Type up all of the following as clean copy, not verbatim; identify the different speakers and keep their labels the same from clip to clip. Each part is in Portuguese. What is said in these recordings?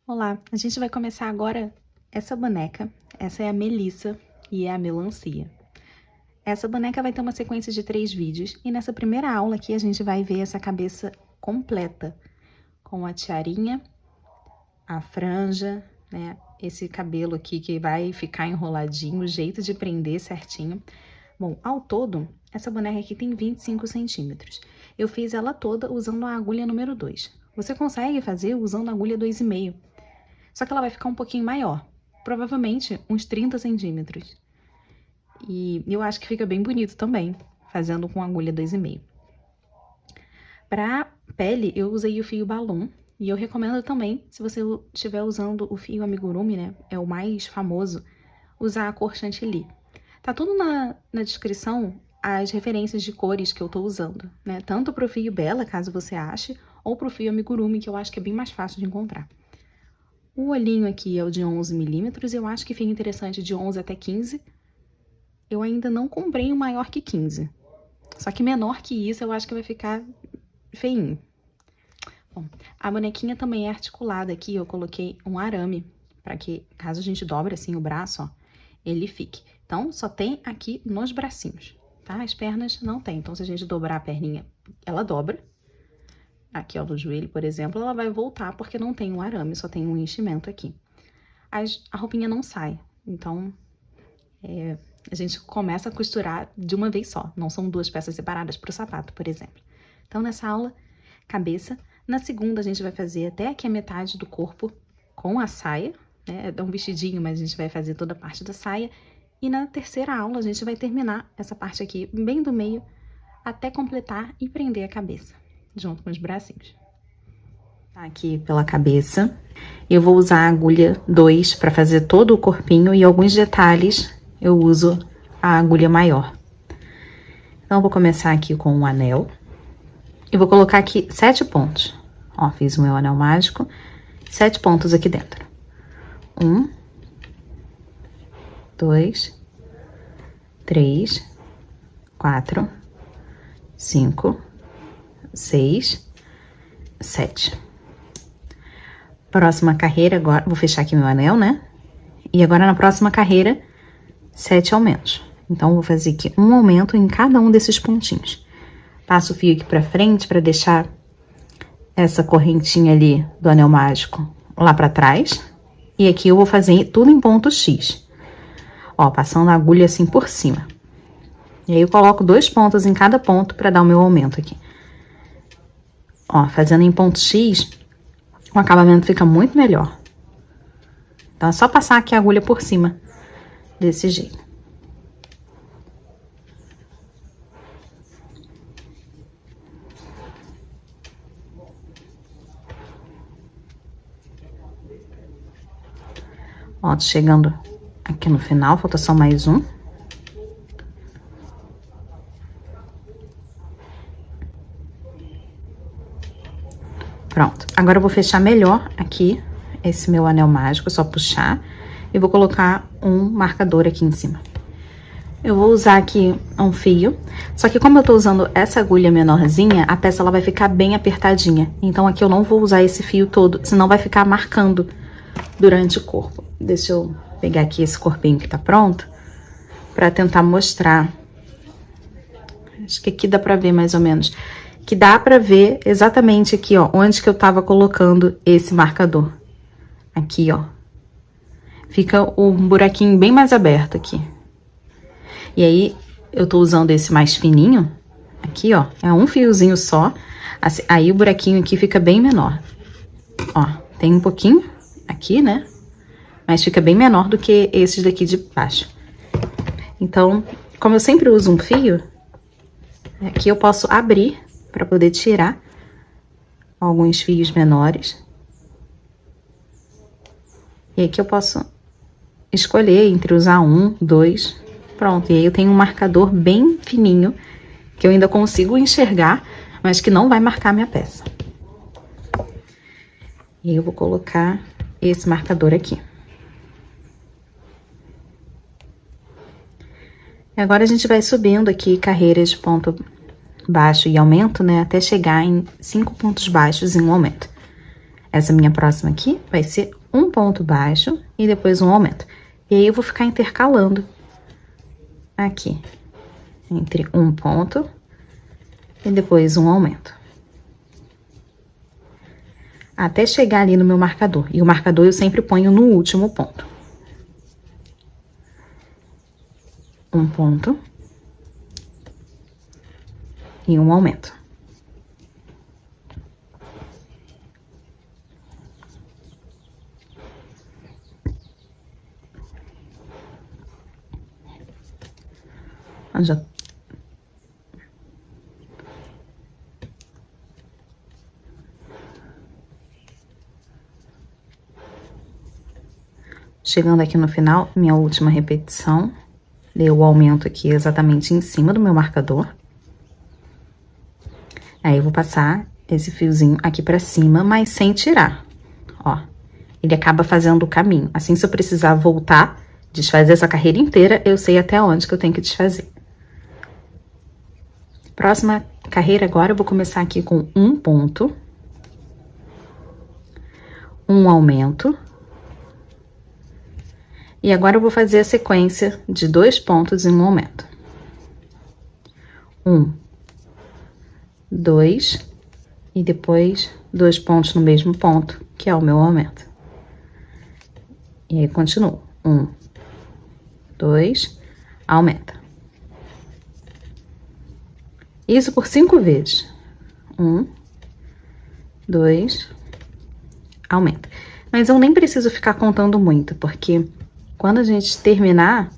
Speaker 1: Olá, a gente vai começar agora essa boneca. Essa é a Melissa e é a melancia. Essa boneca vai ter uma sequência de 3 vídeos e nessa primeira aula aqui a gente vai ver essa cabeça completa, com a tiarinha, a franja, né? Esse cabelo aqui que vai ficar enroladinho, o jeito de prender certinho. Bom, ao todo, essa boneca aqui tem 25 centímetros. Eu fiz ela toda usando a agulha número 2. Você consegue fazer usando a agulha 2,5. Só que ela vai ficar um pouquinho maior, provavelmente uns 30 centímetros. E eu acho que fica bem bonito também, fazendo com agulha 2,5. Para pele, eu usei o fio balão. E eu recomendo também, se você estiver usando o fio amigurumi, né, é o mais famoso, usar a cor chantilly. Tá tudo na descrição as referências de cores que eu tô usando, né, tanto pro fio Bella, caso você ache, ou pro fio amigurumi, que eu acho que é bem mais fácil de encontrar. O olhinho aqui é o de 11 milímetros, eu acho que fica interessante de 11 até 15. Eu ainda não comprei um maior que 15. Só que menor que isso eu acho que vai ficar feinho. Bom, a bonequinha também é articulada aqui, eu coloquei um arame, para que, caso a gente dobre assim o braço, ó, ele fique. Então, só tem aqui nos bracinhos, tá? As pernas não tem, então se a gente dobrar a perninha, ela dobra. Aqui, ó, do joelho, por exemplo, ela vai voltar porque não tem um arame, só tem um enchimento aqui. A roupinha não sai, então a gente começa a costurar de uma vez só, não são 2 peças separadas para o sapato, por exemplo. Então, nessa aula, cabeça. Na segunda, a gente vai fazer até aqui a metade do corpo com a saia, né? É um vestidinho, mas a gente vai fazer toda a parte da saia. E na terceira aula, a gente vai terminar essa parte aqui, bem do meio, até completar e prender a cabeça, junto com os bracinhos. Tá aqui pela cabeça. Eu vou usar a agulha 2 para fazer todo o corpinho e alguns detalhes eu uso a agulha maior. Então, eu vou começar aqui com um anel. E vou colocar aqui 7 pontos. Ó, fiz o meu anel mágico. 7 pontos aqui dentro. 1, 2, 3, 4, 5, 6, 7. Próxima carreira, agora, vou fechar aqui meu anel, né? E agora na próxima carreira, 7 aumentos. Então, vou fazer aqui um aumento em cada um desses pontinhos. Passo o fio aqui pra frente pra deixar essa correntinha ali do anel mágico lá pra trás. E aqui eu vou fazer tudo em ponto X. Ó, passando a agulha assim por cima. E aí eu coloco 2 pontos em cada ponto pra dar o meu aumento aqui. Ó, fazendo em ponto X, o acabamento fica muito melhor. Então, é só passar aqui a agulha por cima, desse jeito. Ó, tô chegando aqui no final, falta só mais um. Pronto. Agora eu vou fechar melhor aqui esse meu anel mágico, só puxar. E vou colocar um marcador aqui em cima. Eu vou usar aqui um fio, só que como eu tô usando essa agulha menorzinha, a peça ela vai ficar bem apertadinha. Então aqui eu não vou usar esse fio todo, senão vai ficar marcando durante o corpo. Deixa eu pegar aqui esse corpinho que tá pronto, pra tentar mostrar. Acho que aqui dá pra ver mais ou menos. Que dá pra ver exatamente aqui, ó, onde que eu tava colocando esse marcador. Aqui, ó. Fica um buraquinho bem mais aberto aqui. E aí, eu tô usando esse mais fininho. Aqui, ó, é um fiozinho só. Assim, aí o buraquinho aqui fica bem menor. Ó, tem um pouquinho aqui, né? Mas fica bem menor do que esses daqui de baixo. Então, como eu sempre uso um fio, aqui eu posso abrir para poder tirar alguns fios menores. E aqui eu posso escolher entre usar 1, 2, pronto. E aí eu tenho um marcador bem fininho, que eu ainda consigo enxergar, mas que não vai marcar minha peça. E eu vou colocar esse marcador aqui. Agora a gente vai subindo aqui carreiras de ponto baixo e aumento, né, até chegar em 5 pontos baixos em um aumento. Essa minha próxima aqui vai ser um ponto baixo e depois um aumento. E aí eu vou ficar intercalando aqui, entre um ponto e depois um aumento. Até chegar ali no meu marcador. E o marcador eu sempre ponho no último ponto. Um ponto e um aumento. Já... Chegando aqui no final, minha última repetição, deu o aumento aqui exatamente em cima do meu marcador. Aí eu vou passar esse fiozinho aqui pra cima, mas sem tirar, ó. Ele acaba fazendo o caminho. Assim, se eu precisar voltar, desfazer essa carreira inteira, eu sei até onde que eu tenho que desfazer. Próxima carreira agora, eu vou começar aqui com um ponto, um aumento. E agora eu vou fazer a sequência de 2 pontos em um aumento. 1, 2, e depois 2 pontos no mesmo ponto, que é o meu aumento. E aí, continuo. 1, 2, aumenta. Isso por 5 vezes. 1, 2, aumenta. Mas eu nem preciso ficar contando muito, porque quando a gente terminar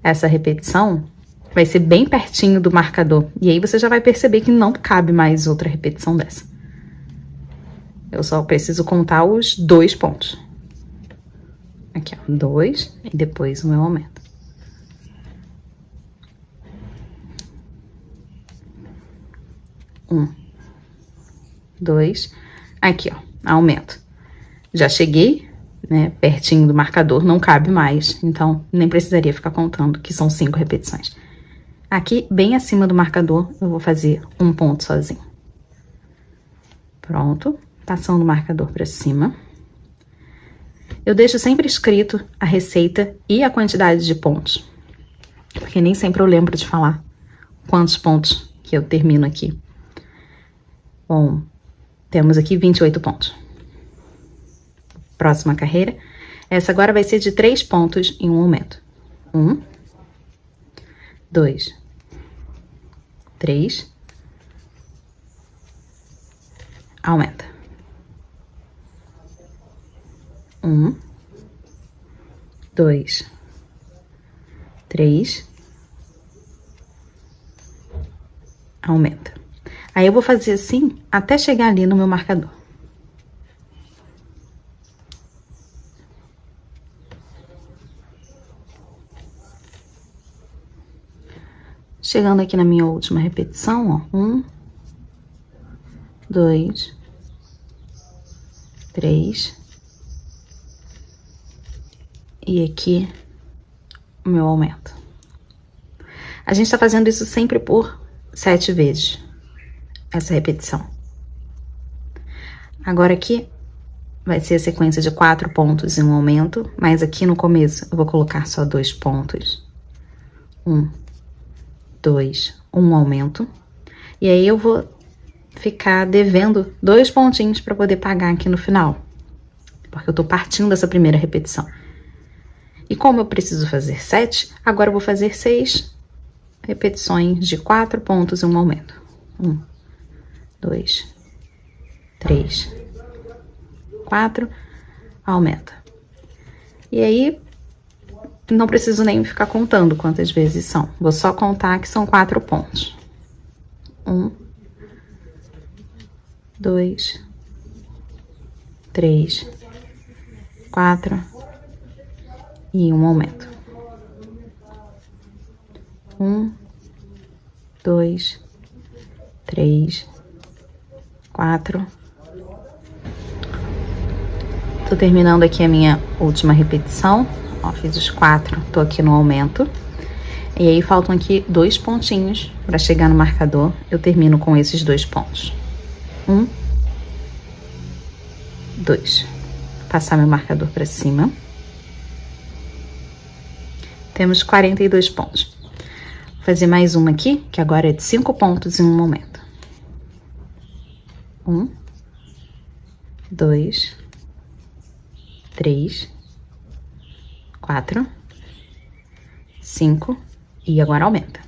Speaker 1: essa repetição, vai ser bem pertinho do marcador. E aí você já vai perceber que não cabe mais outra repetição dessa. Eu só preciso contar os 2 pontos. Aqui, ó, 2 e depois o meu aumento. 1, 2, aqui, ó, aumento. Já cheguei, né, pertinho do marcador, não cabe mais, então nem precisaria ficar contando, que são 5 repetições. Aqui, bem acima do marcador, eu vou fazer um ponto sozinho. Pronto, passando o marcador pra cima. Eu deixo sempre escrito a receita e a quantidade de pontos, porque nem sempre eu lembro de falar quantos pontos que eu termino aqui. Bom, temos aqui 28 pontos. Próxima carreira. Essa agora vai ser de 3 pontos em um aumento. 1, 2, 3. Aumenta. 1, 2, 3. Aumenta. Aí eu vou fazer assim até chegar ali no meu marcador. Chegando aqui na minha última repetição, ó, 1, 2, 3. E aqui, o meu aumento. A gente tá fazendo isso sempre por 7 vezes, essa repetição. Agora aqui, vai ser a sequência de 4 pontos em um aumento, mas aqui no começo eu vou colocar só 2 pontos. 1, 2, um aumento. E aí eu vou ficar devendo 2 pontinhos para poder pagar aqui no final, porque eu tô partindo dessa primeira repetição. E como eu preciso fazer 7, agora eu vou fazer 6 repetições de 4 pontos em um aumento. 1, 2, 3, 4, aumenta. E aí, não preciso nem ficar contando quantas vezes são. Vou só contar que são 4 pontos. 1, 2, 3, 4 e um aumento. 1, 2, 3, 4. Tô terminando aqui a minha última repetição. Ó, fiz os 4, tô aqui no aumento. E aí, faltam aqui 2 pontinhos para chegar no marcador. Eu termino com esses 2 pontos. 1, 2. Passar meu marcador pra cima. Temos 42 pontos. Vou fazer mais uma aqui, que agora é de 5 pontos em um momento. 1, 2, 3, 4, 5 e agora aumenta.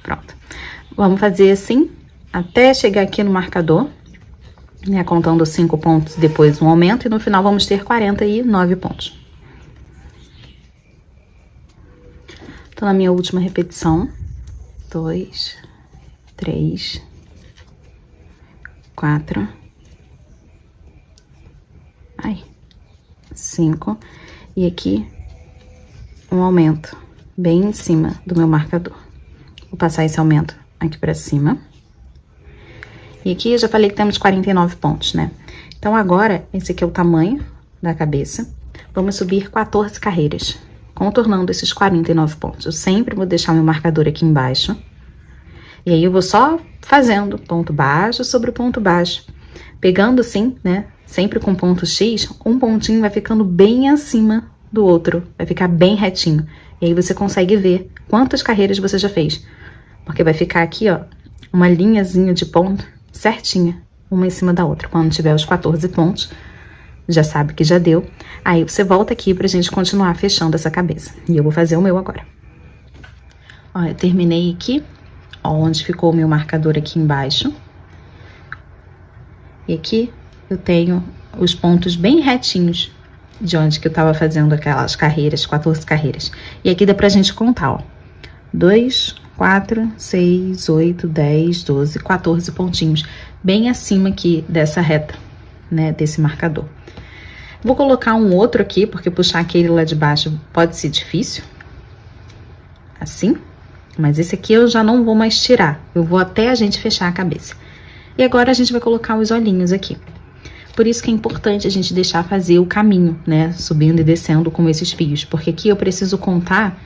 Speaker 1: Pronto. Vamos fazer assim até chegar aqui no marcador, né, contando 5 pontos, depois um aumento, e no final vamos ter 49 pontos. Tô na minha última repetição. 2, 3, 4, 5, e aqui um aumento bem em cima do meu marcador. Vou passar esse aumento aqui pra cima. E aqui eu já falei que temos 49 pontos, né? Então agora, esse aqui é o tamanho da cabeça. Vamos subir 14 carreiras, contornando esses 49 pontos. Eu sempre vou deixar meu marcador aqui embaixo. E aí eu vou só fazendo ponto baixo sobre ponto baixo. Pegando assim, né? Sempre com ponto X, um pontinho vai ficando bem acima do outro. Vai ficar bem retinho. E aí você consegue ver quantas carreiras você já fez. Porque vai ficar aqui, ó, uma linhazinha de ponto certinha, uma em cima da outra. Quando tiver os 14 pontos, já sabe que já deu. Aí você volta aqui pra gente continuar fechando essa cabeça. E eu vou fazer o meu agora. Ó, eu terminei aqui, ó, onde ficou o meu marcador aqui embaixo. E aqui eu tenho os pontos bem retinhos de onde que eu tava fazendo aquelas carreiras, 14 carreiras. E aqui dá pra gente contar, ó. 2, 4, 6, 8, 10, 12, 14 pontinhos. Bem acima aqui dessa reta, né, desse marcador. Vou colocar um outro aqui, porque puxar aquele lá de baixo pode ser difícil. Assim. Mas esse aqui eu já não vou mais tirar. Eu vou até a gente fechar a cabeça. E agora a gente vai colocar os olhinhos aqui. Por isso que é importante a gente deixar fazer o caminho, né? Subindo e descendo com esses fios. Porque aqui eu preciso contar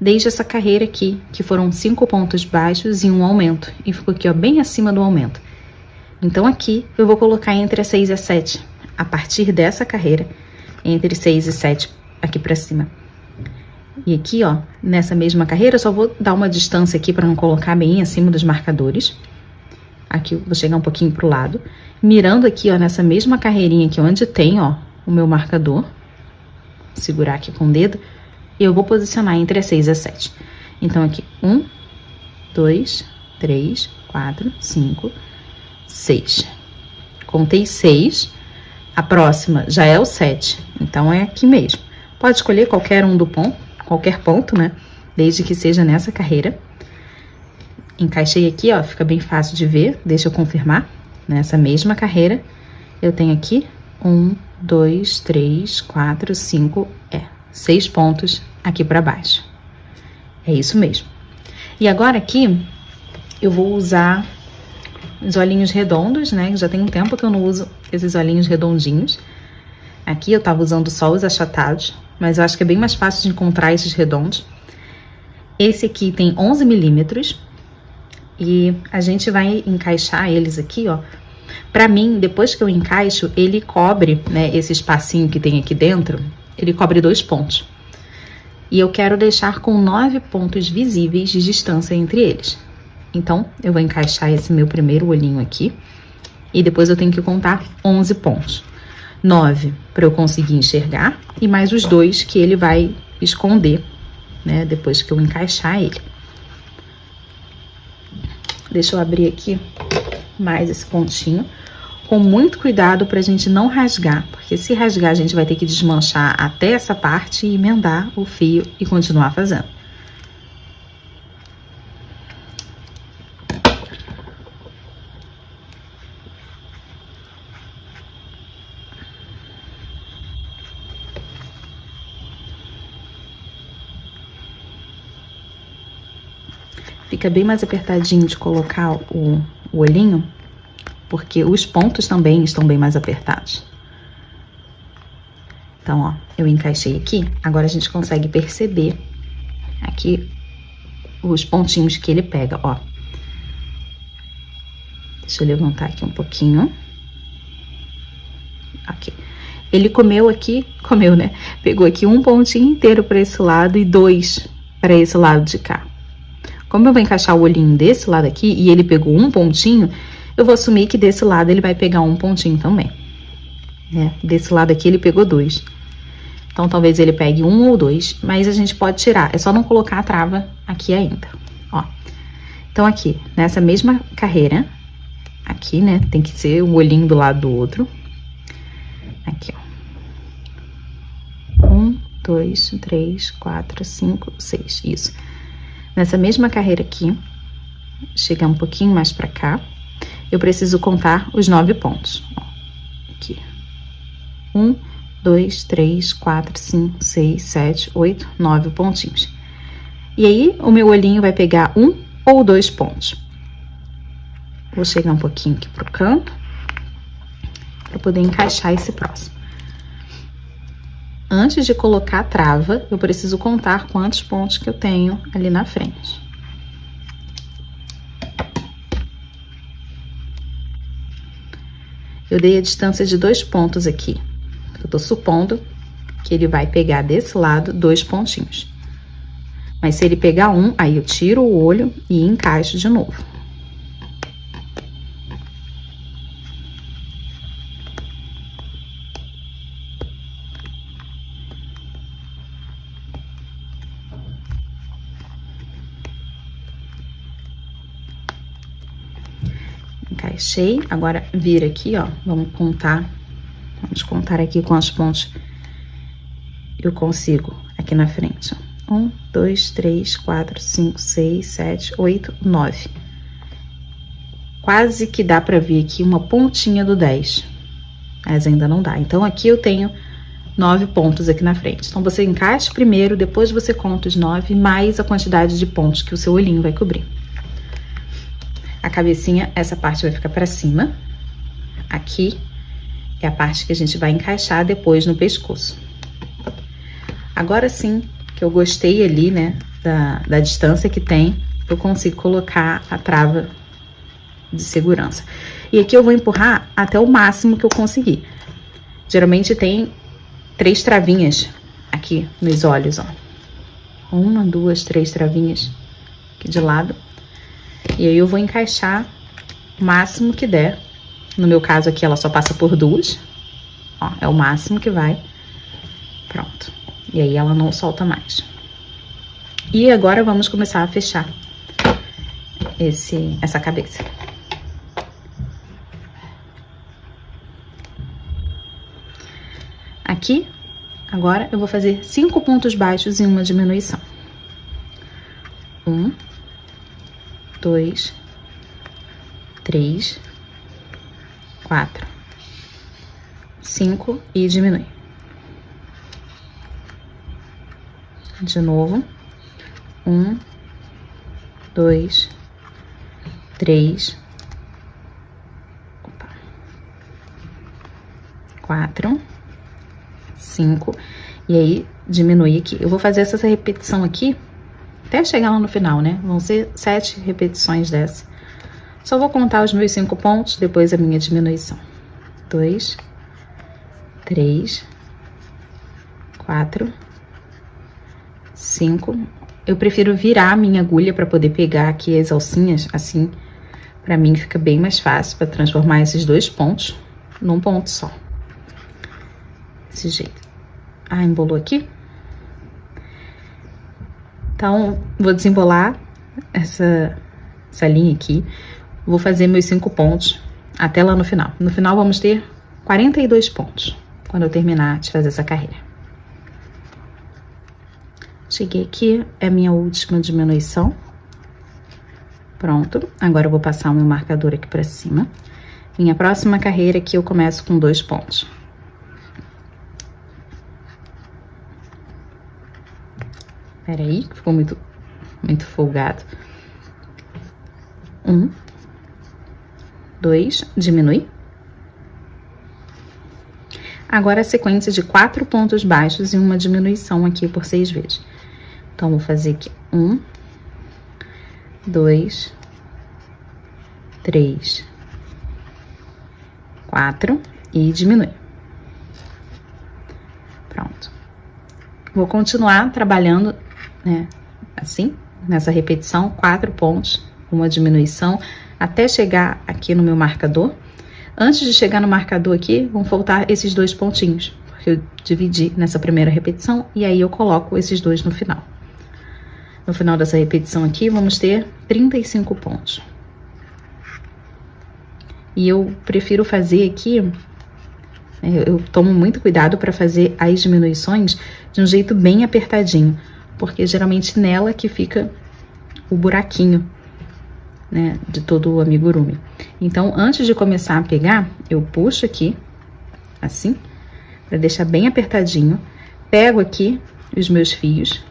Speaker 1: desde essa carreira aqui, que foram 5 pontos baixos e um aumento. E ficou aqui, ó, bem acima do aumento. Então aqui eu vou colocar entre a 6 e a 7. A partir dessa carreira, entre 6 e 7 aqui pra cima. E aqui, ó, nessa mesma carreira, eu só vou dar uma distância aqui pra não colocar bem acima dos marcadores. Aqui eu vou chegar um pouquinho pro lado. Mirando aqui, ó, nessa mesma carreirinha aqui, onde tem, ó, o meu marcador. Vou segurar aqui com o dedo. E eu vou posicionar entre a 6 e a 7. Então, aqui, 1, 2, 3, 4, 5, 6. Contei 6. A próxima já é o 7. Então, é aqui mesmo. Pode escolher qualquer um do ponto, qualquer ponto, né? Desde que seja nessa carreira. Encaixei aqui, ó, fica bem fácil de ver. Deixa eu confirmar. Nessa mesma carreira, eu tenho aqui 1, 2, 3, 4, 5, 6 pontos aqui pra baixo. É isso mesmo. E agora aqui, eu vou usar os olhinhos redondos, né? Já tem um tempo que eu não uso esses olhinhos redondinhos. Aqui eu tava usando só os achatados, mas eu acho que é bem mais fácil de encontrar esses redondos. Esse aqui tem 11 milímetros. E a gente vai encaixar eles aqui, ó. Pra mim, depois que eu encaixo, ele cobre, né, esse espacinho que tem aqui dentro, ele cobre 2 pontos. E eu quero deixar com 9 pontos visíveis de distância entre eles. Então, eu vou encaixar esse meu primeiro olhinho aqui. E depois eu tenho que contar 11 pontos. 9 para eu conseguir enxergar e mais os 2 que ele vai esconder, né, depois que eu encaixar ele. Deixa eu abrir aqui mais esse pontinho, com muito cuidado pra gente não rasgar, porque se rasgar a gente vai ter que desmanchar até essa parte e emendar o fio e continuar fazendo. Fica bem mais apertadinho de colocar o olhinho, porque os pontos também estão bem mais apertados. Então, ó, eu encaixei aqui, agora a gente consegue perceber aqui os pontinhos que ele pega, ó. Deixa eu levantar aqui um pouquinho. Ok. Ele comeu aqui, né? Pegou aqui um pontinho inteiro para esse lado e 2 para esse lado de cá. Como eu vou encaixar o olhinho desse lado aqui e ele pegou um pontinho, eu vou assumir que desse lado ele vai pegar um pontinho também. Desse lado aqui ele pegou 2. Então, talvez ele pegue 1 ou 2, mas a gente pode tirar. É só não colocar a trava aqui ainda, ó. Então, aqui, nessa mesma carreira, aqui, né, tem que ser um olhinho do lado do outro. Aqui, ó. 1, 2, 3, 4, 5, 6, isso. Nessa mesma carreira aqui, chegar um pouquinho mais pra cá, eu preciso contar os 9 pontos, ó. Aqui. 1, 2, 3, 4, 5, 6, 7, 8, 9 pontinhos. E aí, o meu olhinho vai pegar 1 ou 2 pontos. Vou chegar um pouquinho aqui pro canto, para poder encaixar esse próximo. Antes de colocar a trava, eu preciso contar quantos pontos que eu tenho ali na frente. Eu dei a distância de 2 pontos aqui. Eu tô supondo que ele vai pegar desse lado 2 pontinhos. Mas se ele pegar 1, aí eu tiro o olho e encaixo de novo. Encaixei, agora vira aqui, ó, vamos contar aqui quantos pontos eu consigo aqui na frente, ó. 1, 2, 3, 4, 5, 6, 7, 8, 9. Quase que dá pra ver aqui uma pontinha do 10, mas ainda não dá. Então, aqui eu tenho 9 pontos aqui na frente. Então, você encaixa primeiro, depois você conta os 9, mais a quantidade de pontos que o seu olhinho vai cobrir. A cabecinha, essa parte vai ficar pra cima. Aqui é a parte que a gente vai encaixar depois no pescoço. Agora sim, que eu gostei ali, né, da distância que tem, eu consigo colocar a trava de segurança. E aqui eu vou empurrar até o máximo que eu conseguir. Geralmente tem 3 travinhas aqui nos olhos, ó. 1, 2, 3 travinhas aqui de lado. E aí eu vou encaixar o máximo que der. No meu caso aqui, ela só passa por 2. Ó, é o máximo que vai. Pronto. E aí ela não solta mais. E agora vamos começar a fechar essa cabeça. Aqui, agora eu vou fazer 5 pontos baixos e uma diminuição. 1, 2, 3, 4, 5 e diminui. De novo. 1, 2, 3, 4, 5. E aí, diminui aqui. Eu vou fazer essa repetição aqui até chegar lá no final, né? Vão ser 7 repetições dessa. Só vou contar os meus 5 pontos, depois a minha diminuição. 2, 3, 4, 5. Eu prefiro virar a minha agulha para poder pegar aqui as alcinhas, assim, para mim fica bem mais fácil para transformar esses 2 pontos num ponto só. Desse jeito. Ah, embolou aqui? Então, vou desembolar essa linha aqui. Vou fazer meus 5 pontos até lá no final. No final, vamos ter 42 pontos, quando eu terminar de fazer essa carreira. Cheguei aqui, é a minha última diminuição. Pronto. Agora eu vou passar o meu marcador aqui pra cima. Minha próxima carreira aqui eu começo com 2 pontos. Peraí, que ficou muito folgado. 1, 2, diminui. Agora a sequência de 4 pontos baixos e uma diminuição aqui por 6 vezes. Então, vou fazer aqui 1, 2, 3, 4 e diminui. vou continuar trabalhando, né, assim, nessa repetição, 4 pontos, uma diminuição, até chegar aqui no meu marcador. Antes de chegar no marcador aqui, vão faltar esses 2 pontinhos, porque eu dividi nessa primeira repetição, e aí eu coloco esses 2 no final. No final dessa repetição aqui, vamos ter 35 pontos. E eu prefiro fazer aqui, eu tomo muito cuidado para fazer as diminuições de um jeito bem apertadinho, porque geralmente nela que fica o buraquinho, né, de todo o amigurumi. Então, antes de começar a pegar, eu puxo aqui, assim, para deixar bem apertadinho, pego aqui os meus fios,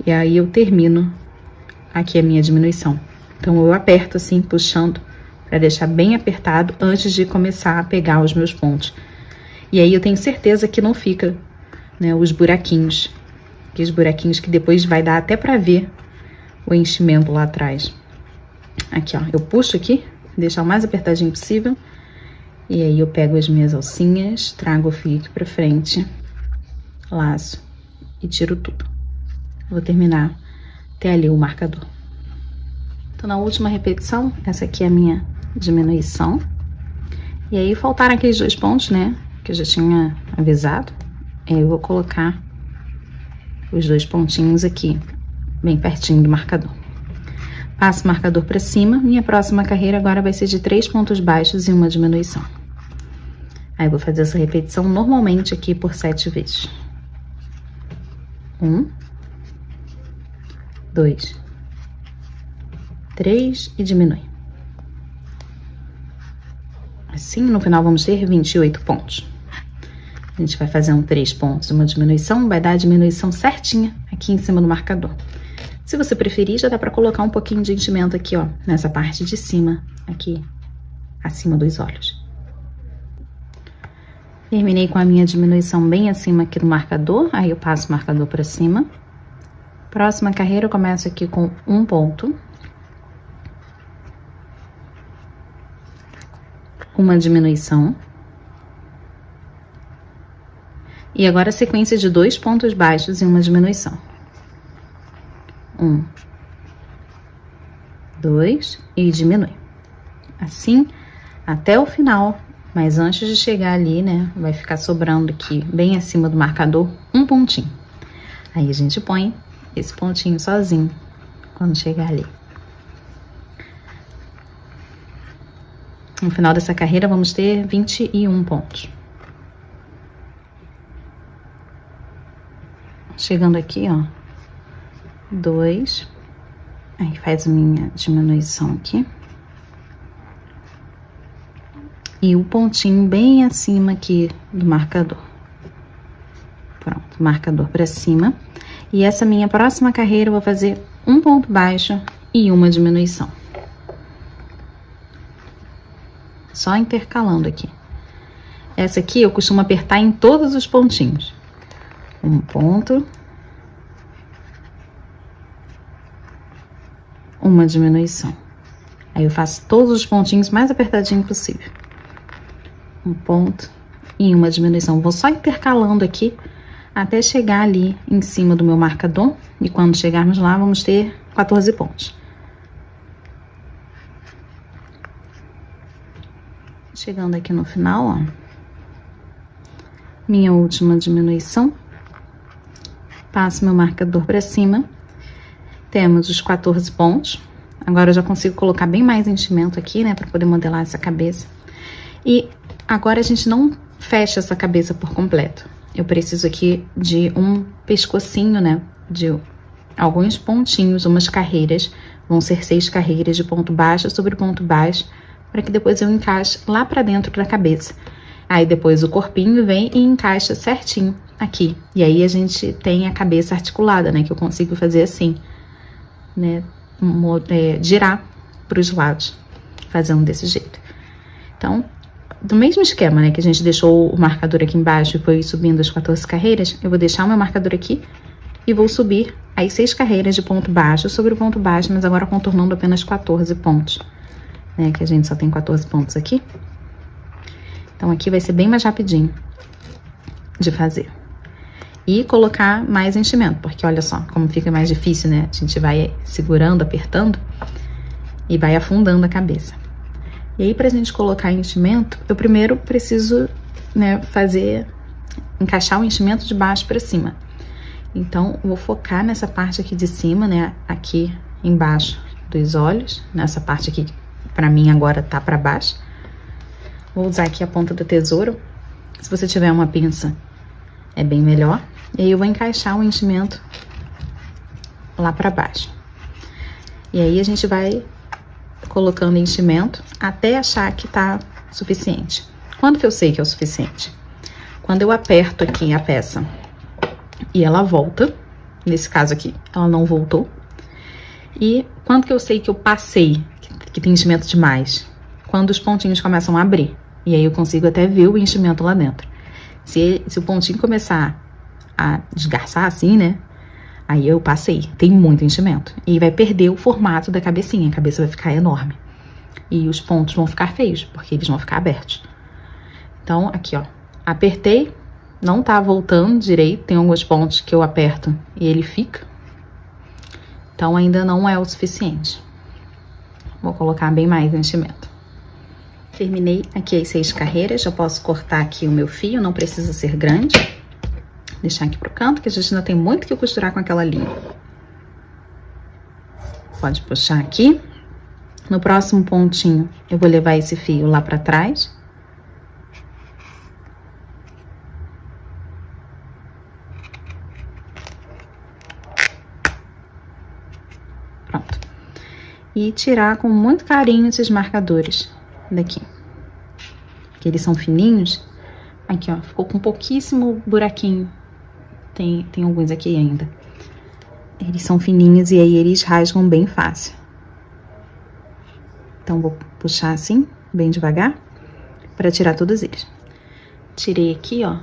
Speaker 1: e aí eu termino aqui a minha diminuição. Então, eu aperto assim, puxando, para deixar bem apertado antes de começar a pegar os meus pontos. E aí eu tenho certeza que não fica, né, os buraquinhos, aqueles buraquinhos que depois vai dar até para ver o enchimento lá atrás. Aqui, ó, eu puxo aqui, deixar o mais apertadinho possível, e aí eu pego as minhas alcinhas, trago o fio aqui pra frente, laço e tiro tudo. Vou terminar até ali o marcador. Então, na última repetição, essa aqui é a minha diminuição. E aí, faltaram aqueles 2 pontos, né, que eu já tinha avisado. Eu vou colocar os 2 pontinhos aqui, bem pertinho do marcador. Passo o marcador pra cima. Minha próxima carreira agora vai ser de 3 pontos baixos e uma diminuição. Aí, eu vou fazer essa repetição normalmente aqui por 7 vezes. 1, 2, 3 e diminui. Assim, no final, vamos ter 28 pontos. A gente vai fazer um 3 pontos, uma diminuição, vai dar a diminuição certinha aqui em cima do marcador. Se você preferir, já dá pra colocar um pouquinho de enchimento aqui, ó, nessa parte de cima, aqui, acima dos olhos. Terminei com a minha diminuição bem acima aqui do marcador, aí eu passo o marcador pra cima. Próxima carreira, eu começo aqui com 1 ponto. Uma diminuição. E agora a sequência de 2 pontos baixos e uma diminuição. 1, 2 e diminui. Assim, até o final, mas antes de chegar ali, né, vai ficar sobrando aqui, bem acima do marcador, um pontinho. Aí a gente põe esse pontinho sozinho, quando chegar ali. No final dessa carreira, vamos ter 21 pontos. Chegando aqui, ó, 2, aí faz a minha diminuição aqui. E o pontinho bem acima aqui do marcador. Pronto, marcador pra cima. E essa minha próxima carreira, eu vou fazer um ponto baixo e uma diminuição. Só intercalando aqui. Essa aqui eu costumo apertar em todos os pontinhos. Um ponto. Uma diminuição. Aí eu faço todos os pontinhos mais apertadinho possível. Um ponto e uma diminuição. Vou só intercalando aqui até chegar ali em cima do meu marcador. E quando chegarmos lá, vamos ter 14 pontos. Chegando aqui no final, ó. Minha última diminuição. Passo meu marcador pra cima. Temos os 14 pontos. Agora eu já consigo colocar bem mais enchimento aqui, né, pra poder modelar essa cabeça. E agora a gente não fecha essa cabeça por completo. Eu preciso aqui de um pescocinho, né, de alguns pontinhos, umas carreiras. Vão ser 6 carreiras de ponto baixo sobre ponto baixo, para que depois eu encaixe lá pra dentro da cabeça. Aí depois o corpinho vem e encaixa certinho aqui. E aí a gente tem a cabeça articulada, né, que eu consigo fazer assim, né, girar pros lados, fazendo desse jeito. Então, do mesmo esquema, né, que a gente deixou o marcador aqui embaixo e foi subindo as 14 carreiras, eu vou deixar o meu marcador aqui e vou subir as 6 carreiras de ponto baixo sobre o ponto baixo, mas agora contornando apenas 14 pontos, né, que a gente só tem 14 pontos aqui. Então, aqui vai ser bem mais rapidinho de fazer. e colocar mais enchimento, porque olha só como fica mais difícil, né? A gente vai segurando, apertando e vai afundando a cabeça. E aí, pra gente colocar enchimento, eu primeiro preciso, né, encaixar o enchimento de baixo pra cima. Então, vou focar nessa parte aqui de cima, né, aqui embaixo dos olhos, nessa parte aqui, pra mim agora tá pra baixo. Vou usar aqui a ponta da tesoura. Se você tiver uma pinça, é bem melhor. E aí eu vou encaixar o enchimento lá pra baixo. E aí a gente vai colocando enchimento até achar que tá suficiente. Quando que eu sei que é o suficiente? Quando eu aperto aqui a peça e ela volta, nesse caso aqui, ela não voltou. E quando que eu sei que eu passei, que tem enchimento demais? Quando os pontinhos começam a abrir. E aí eu consigo até ver o enchimento lá dentro. Se o pontinho começar a desgarçar assim, né? Aí eu passei, tem muito enchimento. E vai perder o formato da cabecinha, a cabeça vai ficar enorme. E os pontos vão ficar feios, porque eles vão ficar abertos. Então, aqui, ó, apertei, não tá voltando direito, tem alguns pontos que eu aperto e ele fica. Então, ainda não é o suficiente. Vou colocar bem mais enchimento. Terminei aqui as 6 carreiras, já posso cortar aqui o meu fio, não precisa ser grande. Deixar aqui pro canto, que a gente ainda tem muito que costurar com aquela linha. Pode puxar aqui. No próximo pontinho, eu vou levar esse fio lá pra trás. Pronto. E tirar com muito carinho esses marcadores daqui. Porque eles são fininhos. Aqui, ó, ficou com pouquíssimo buraquinho. Tem alguns aqui ainda. Eles são fininhos e aí eles rasgam bem fácil. Então, vou puxar assim, bem devagar, para tirar todos eles. Tirei aqui, ó.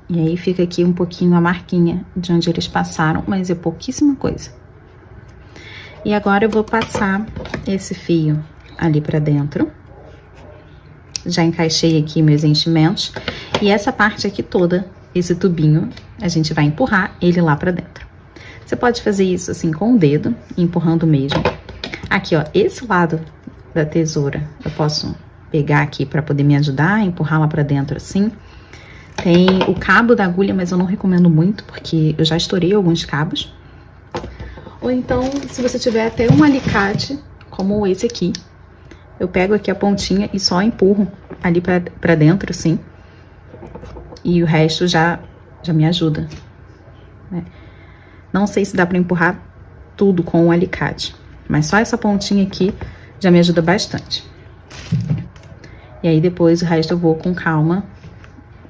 Speaker 1: E aí fica aqui um pouquinho a marquinha de onde eles passaram, mas é pouquíssima coisa. E agora eu vou passar esse fio ali pra dentro. Já encaixei aqui meus enchimentos. E essa parte aqui toda, esse tubinho, a gente vai empurrar ele lá pra dentro. Você pode fazer isso assim com o dedo, empurrando mesmo. Aqui, ó, esse lado da tesoura, eu posso pegar aqui pra poder me ajudar a empurrar lá pra dentro assim. Tem o cabo da agulha, mas eu não recomendo muito, porque eu já estourei alguns cabos. Ou então, se você tiver até um alicate, como esse aqui, eu pego aqui a pontinha e só empurro ali pra dentro, assim. E o resto já me ajuda, né? Não sei se dá pra empurrar tudo com o alicate, mas só essa pontinha aqui já me ajuda bastante. E aí depois o resto eu vou com calma,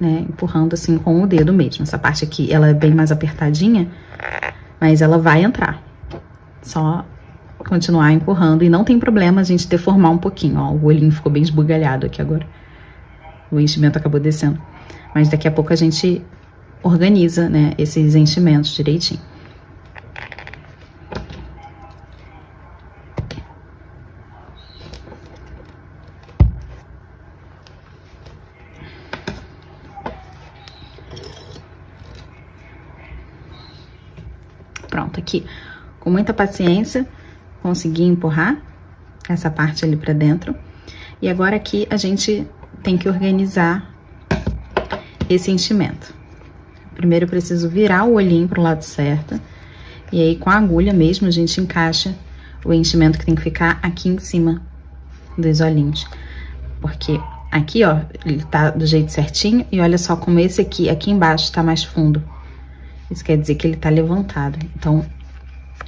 Speaker 1: né, empurrando assim com o dedo mesmo. Essa parte aqui, ela é bem mais apertadinha, mas ela vai entrar. Só continuar empurrando e não tem problema a gente deformar um pouquinho, ó. O olhinho ficou bem esbugalhado aqui agora. O enchimento acabou descendo. Mas daqui a pouco a gente organiza, né, esses enchimentos direitinho. Pronto, aqui, com muita paciência, consegui empurrar essa parte ali pra dentro. E agora aqui a gente tem que organizar esse enchimento. Primeiro eu preciso virar o olhinho pro lado certo. E aí com a agulha mesmo a gente encaixa o enchimento que tem que ficar aqui em cima dos olhinhos. Porque aqui, ó, ele tá do jeito certinho. E olha só como esse aqui embaixo tá mais fundo. Isso quer dizer que ele tá levantado. Então,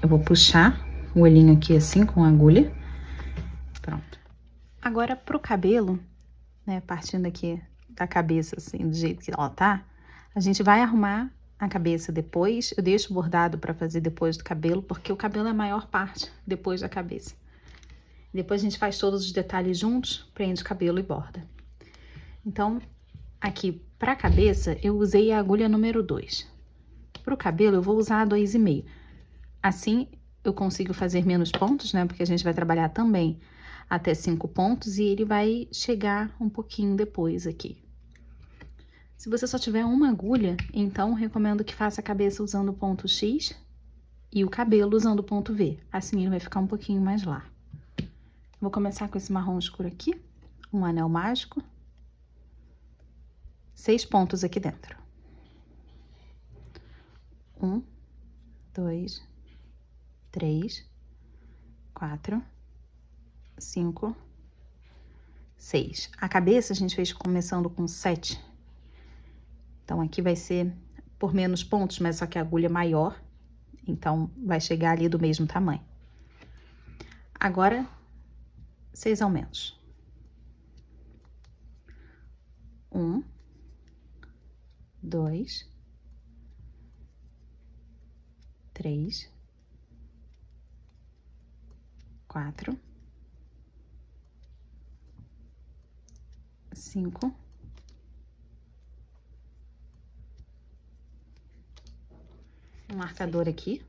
Speaker 1: eu vou puxar o olhinho aqui assim com a agulha. Pronto. Agora, pro cabelo, né, partindo aqui da cabeça, assim, do jeito que ela tá, a gente vai arrumar a cabeça depois. Eu deixo o bordado pra fazer depois do cabelo, porque o cabelo é a maior parte depois da cabeça. Depois a gente faz todos os detalhes juntos, prende o cabelo e borda. Então, aqui pra cabeça, eu usei a agulha número 2. Pro cabelo, eu vou usar a 2,5. Assim, eu consigo fazer menos pontos, né? Porque a gente vai trabalhar também até 5 pontos e ele vai chegar um pouquinho depois aqui. Se você só tiver uma agulha, então recomendo que faça a cabeça usando o ponto X e o cabelo usando o ponto V. Assim ele vai ficar um pouquinho mais largo. Vou começar com esse marrom escuro aqui, um anel mágico, 6 pontos aqui dentro. 1, 2, 3, 4, 5, 6. A cabeça a gente fez começando com 7. Então, aqui vai ser por menos pontos, mas só que a agulha é maior, então vai chegar ali do mesmo tamanho. Agora, 6 aumentos. 1, 2, 3, 4, 5, 1 marcador aqui.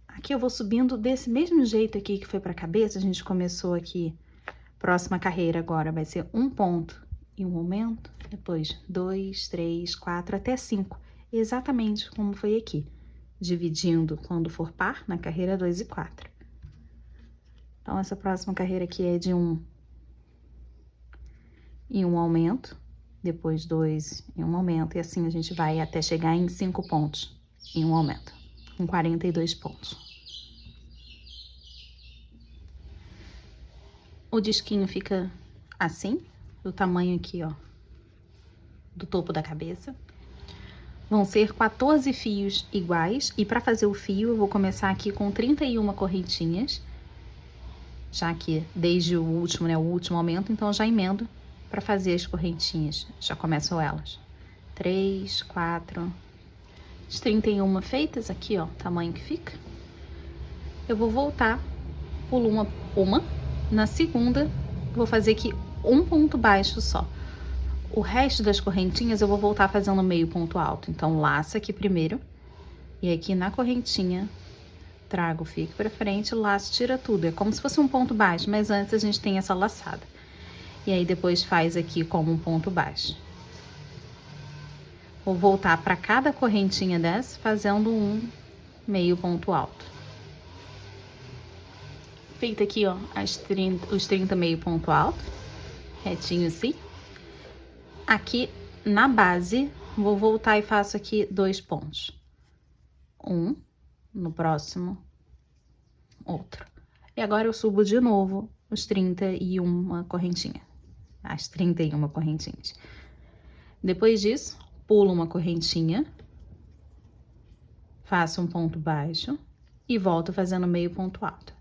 Speaker 1: Aqui eu vou subindo desse mesmo jeito aqui que foi pra cabeça, a gente começou aqui, próxima carreira agora vai ser 1 ponto e 1 aumento, depois 2, 3, 4, até 5, exatamente como foi aqui, dividindo quando for par, na carreira 2 e 4. Então, essa próxima carreira aqui é de 1 e 1 aumento, depois 2 e 1 aumento, e assim a gente vai até chegar em 5 pontos e 1 aumento, com 42 pontos. O disquinho fica assim, do tamanho aqui, ó, do topo da cabeça. Vão ser 14 fios iguais, e para fazer o fio eu vou começar aqui com 31 correntinhas, já que desde o último, né, o último aumento, então eu já emendo para fazer as correntinhas, já começo elas. 3, 4, as 31 feitas aqui, ó, o tamanho que fica. Eu vou voltar, pulo uma, na segunda vou fazer aqui um ponto baixo só. O resto das correntinhas eu vou voltar fazendo meio ponto alto. Então, laça aqui primeiro, e aqui na correntinha, trago o fio aqui pra frente, laço, tira tudo. É como se fosse um ponto baixo, mas antes a gente tem essa laçada. E aí, depois faz aqui como um ponto baixo. Vou voltar pra cada correntinha dessa, fazendo um meio ponto alto. Feito aqui, ó, os 30 meio ponto alto, retinho assim. Aqui na base, vou voltar e faço aqui 2 pontos. Um, no próximo, outro. E agora eu subo de novo os 31 correntinha, as 31 correntinhas. Depois disso, pulo uma correntinha, faço um ponto baixo e volto fazendo meio ponto alto.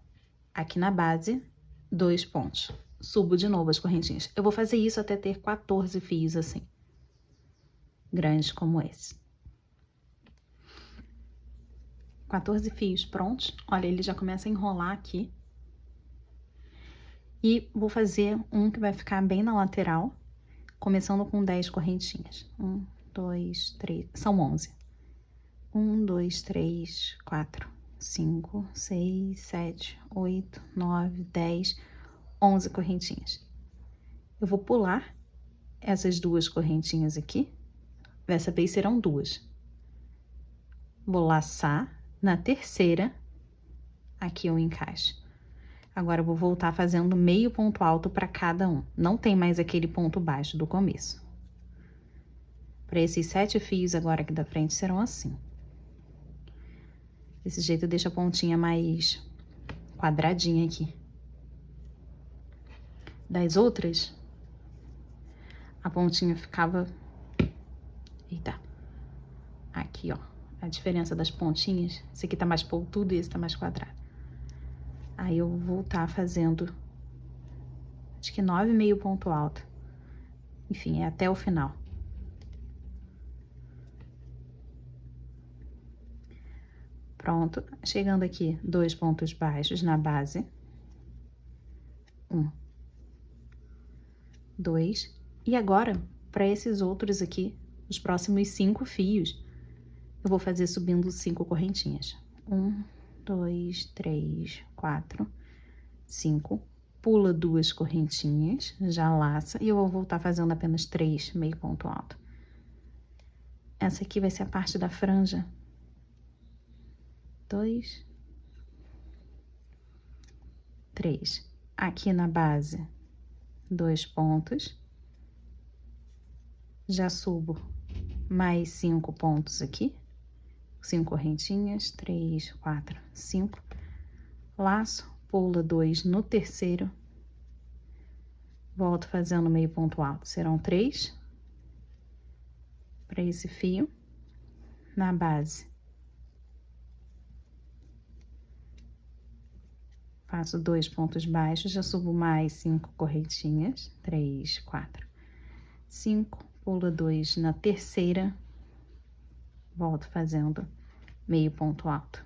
Speaker 1: Aqui na base, 2 pontos. Subo de novo as correntinhas. Eu vou fazer isso até ter 14 fios assim, grandes como esse. 14 fios prontos. Olha, ele já começa a enrolar aqui. E vou fazer um que vai ficar bem na lateral, começando com 10 correntinhas. 1, 2, 3, são 11. 1, 2, 3, 4, 5, 6, 7, 8, 9, 10, 11 correntinhas. Eu vou pular essas 2 correntinhas aqui. Dessa vez serão 2. Vou laçar na terceira, aqui eu encaixo. Agora eu vou voltar fazendo meio ponto alto para cada um. Não tem mais aquele ponto baixo do começo. Para esses 7 fios agora aqui da frente serão assim. Desse jeito eu deixo a pontinha mais quadradinha aqui. Das outras, a pontinha ficava... Eita. Aqui, ó. A diferença das pontinhas. Esse aqui tá mais pontudo e esse tá mais quadrado. Aí eu vou voltar fazendo, acho que 9 meio ponto alto. Enfim, é até o final. Pronto, chegando aqui, 2 pontos baixos na base. 1, 2. E agora, para esses outros aqui, os próximos 5 fios, eu vou fazer subindo 5 correntinhas. 1, 2, 3, 4, 5. pula 2 correntinhas, já laça, e eu vou voltar fazendo apenas 3 meio ponto alto. Essa aqui vai ser a parte da franja. 2, 3. Aqui na base, 2 pontos. Já subo mais 5 pontos aqui. 5 correntinhas, 3, 4, 5. Laço, pula 2 no terceiro. Volto fazendo meio ponto alto. Serão 3 para esse fio. Na base, faço 2 pontos baixos, já subo mais 5 correntinhas, 3, 4, 5, pula 2 na terceira, volto fazendo meio ponto alto.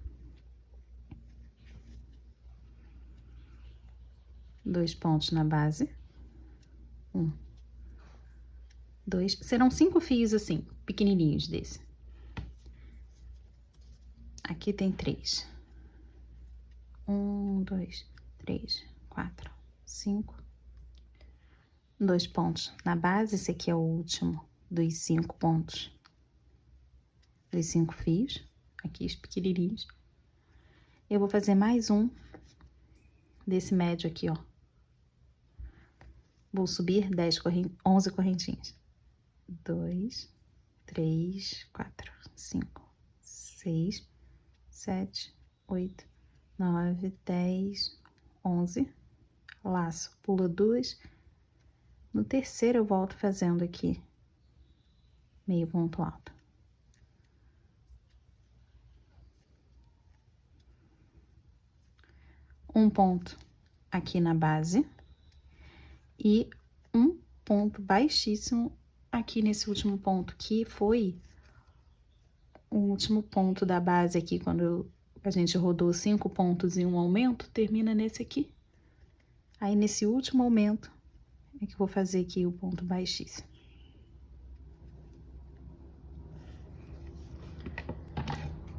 Speaker 1: 2 pontos na base, 1, 2, serão 5 fios assim, pequenininhos desse. Aqui tem 3. 1, 2, 3, 4, 5. 2 pontos na base, esse aqui é o último dos 5 pontos. Dos 5 fios, aqui os pequenininhos. Eu vou fazer mais um desse médio aqui, ó. Vou subir 11 correntinhas. 2, 3, 4, 5, 6, 7, 8, 9, 10, 11. Laço, pula 2. No terceiro, eu volto fazendo aqui meio ponto alto. Um ponto aqui na base e um ponto baixíssimo aqui nesse último ponto, que foi o último ponto da base aqui, quando a gente rodou 5 pontos e um aumento, termina nesse aqui. Aí, nesse último aumento, é que eu vou fazer aqui o ponto baixíssimo.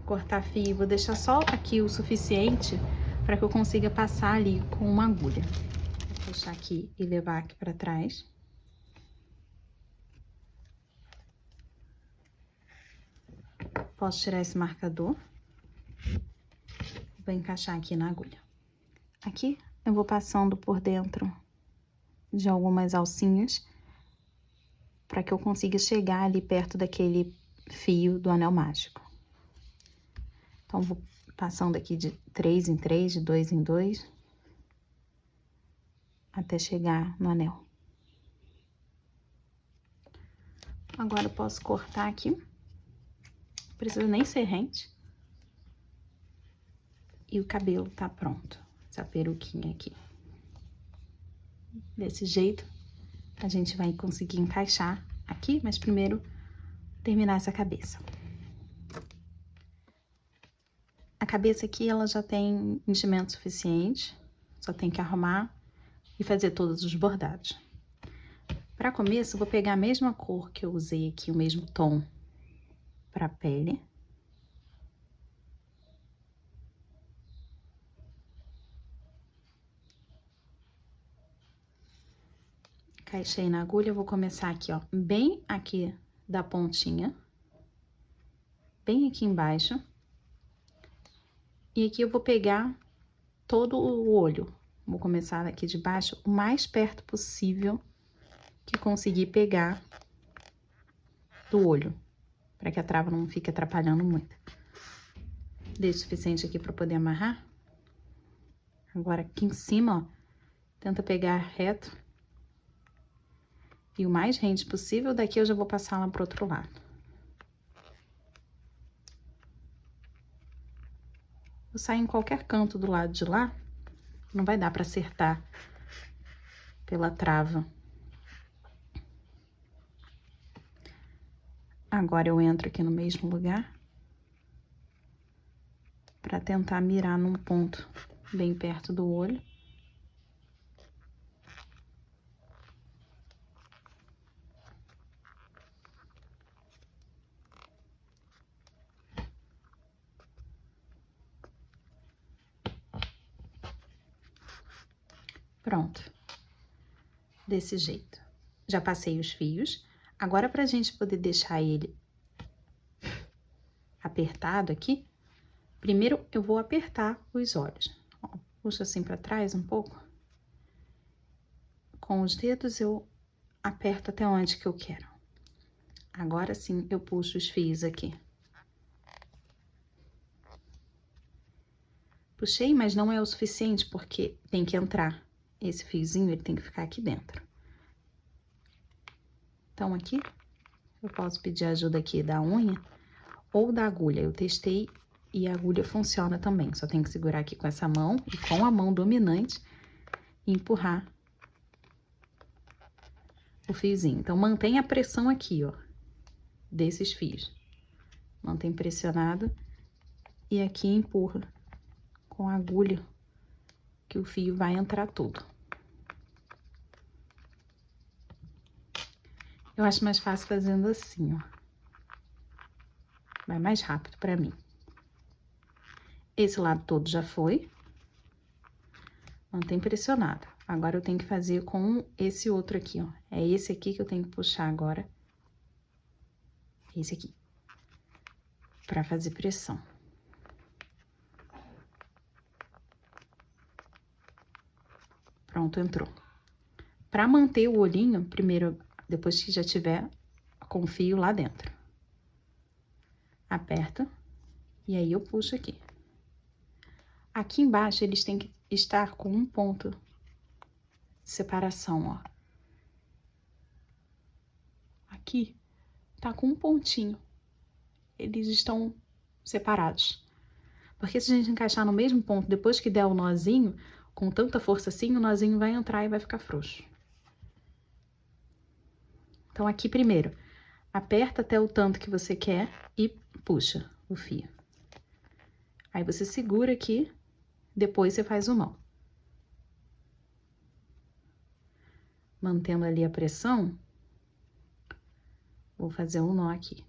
Speaker 1: Cortar fio, vou deixar só aqui o suficiente para que eu consiga passar ali com uma agulha. Vou puxar aqui e levar aqui para trás. Posso tirar esse marcador. Vou encaixar aqui na agulha. Aqui eu vou passando por dentro de algumas alcinhas para que eu consiga chegar ali perto daquele fio do anel mágico. Então, vou passando aqui de 3 em 3, de 2 em 2, até chegar no anel. Agora, eu posso cortar aqui. Não precisa nem ser rente. E o cabelo tá pronto. Essa peruquinha aqui. Desse jeito, a gente vai conseguir encaixar aqui, mas primeiro terminar essa cabeça. A cabeça aqui, ela já tem enchimento suficiente, só tem que arrumar e fazer todos os bordados. Para começo, eu vou pegar a mesma cor que eu usei aqui, o mesmo tom para a pele. Encaixei na agulha, eu vou começar aqui, ó, bem aqui da pontinha, bem aqui embaixo. E aqui eu vou pegar todo o olho. Vou começar aqui de baixo, o mais perto possível que conseguir pegar do olho, para que a trava não fique atrapalhando muito. Deixo o suficiente aqui para poder amarrar. Agora, aqui em cima, ó, tenta pegar reto. E o mais rente possível, daqui eu já vou passar lá pro outro lado. Vou sair em qualquer canto do lado de lá, não vai dar para acertar pela trava. Agora, eu entro aqui no mesmo lugar, para tentar mirar num ponto bem perto do olho. Pronto. Desse jeito. Já passei os fios. Agora, pra gente poder deixar ele apertado aqui, primeiro eu vou apertar os olhos. Ó, puxo assim pra trás um pouco. Com os dedos eu aperto até onde que eu quero. Agora sim, eu puxo os fios aqui. Puxei, mas não é o suficiente, porque tem que entrar. Esse fiozinho, ele tem que ficar aqui dentro. Então, aqui, eu posso pedir ajuda aqui da unha ou da agulha. Eu testei e a agulha funciona também. Só tem que segurar aqui com essa mão e com a mão dominante e empurrar o fiozinho. Então, mantém a pressão aqui, ó, desses fios. Mantém pressionado e aqui empurra com a agulha que o fio vai entrar tudo. Eu acho mais fácil fazendo assim, ó. Vai mais rápido pra mim. Esse lado todo já foi. Mantém pressionado. Agora, eu tenho que fazer com esse outro aqui, ó. É esse aqui que eu tenho que puxar agora. Esse aqui. Pra fazer pressão. Pronto, entrou. Pra manter o olhinho, primeiro, depois que já tiver com o fio lá dentro. Aperta. E aí, eu puxo aqui. Aqui embaixo, eles têm que estar com um ponto de separação, ó. Aqui, tá com um pontinho. Eles estão separados. Porque se a gente encaixar no mesmo ponto, depois que der o nozinho, com tanta força assim, o nozinho vai entrar e vai ficar frouxo. Então, aqui primeiro, aperta até o tanto que você quer e puxa o fio. Aí, você segura aqui, depois você faz o nó. Mantendo ali a pressão, vou fazer um nó aqui.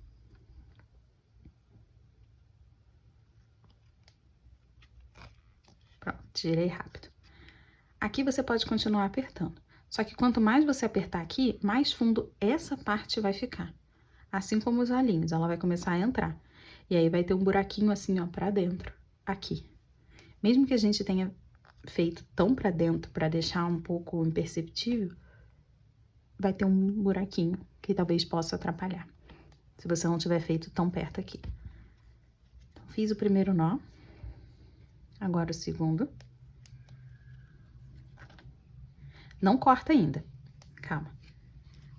Speaker 1: Pronto, tirei rápido. Aqui você pode continuar apertando. Só que quanto mais você apertar aqui, mais fundo essa parte vai ficar. Assim como os olhinhos, ela vai começar a entrar. E aí, vai ter um buraquinho assim, ó, pra dentro, aqui. Mesmo que a gente tenha feito tão pra dentro, pra deixar um pouco imperceptível, vai ter um buraquinho que talvez possa atrapalhar. Se você não tiver feito tão perto aqui. Então, fiz o primeiro nó. Agora o segundo. Não corta ainda. Calma.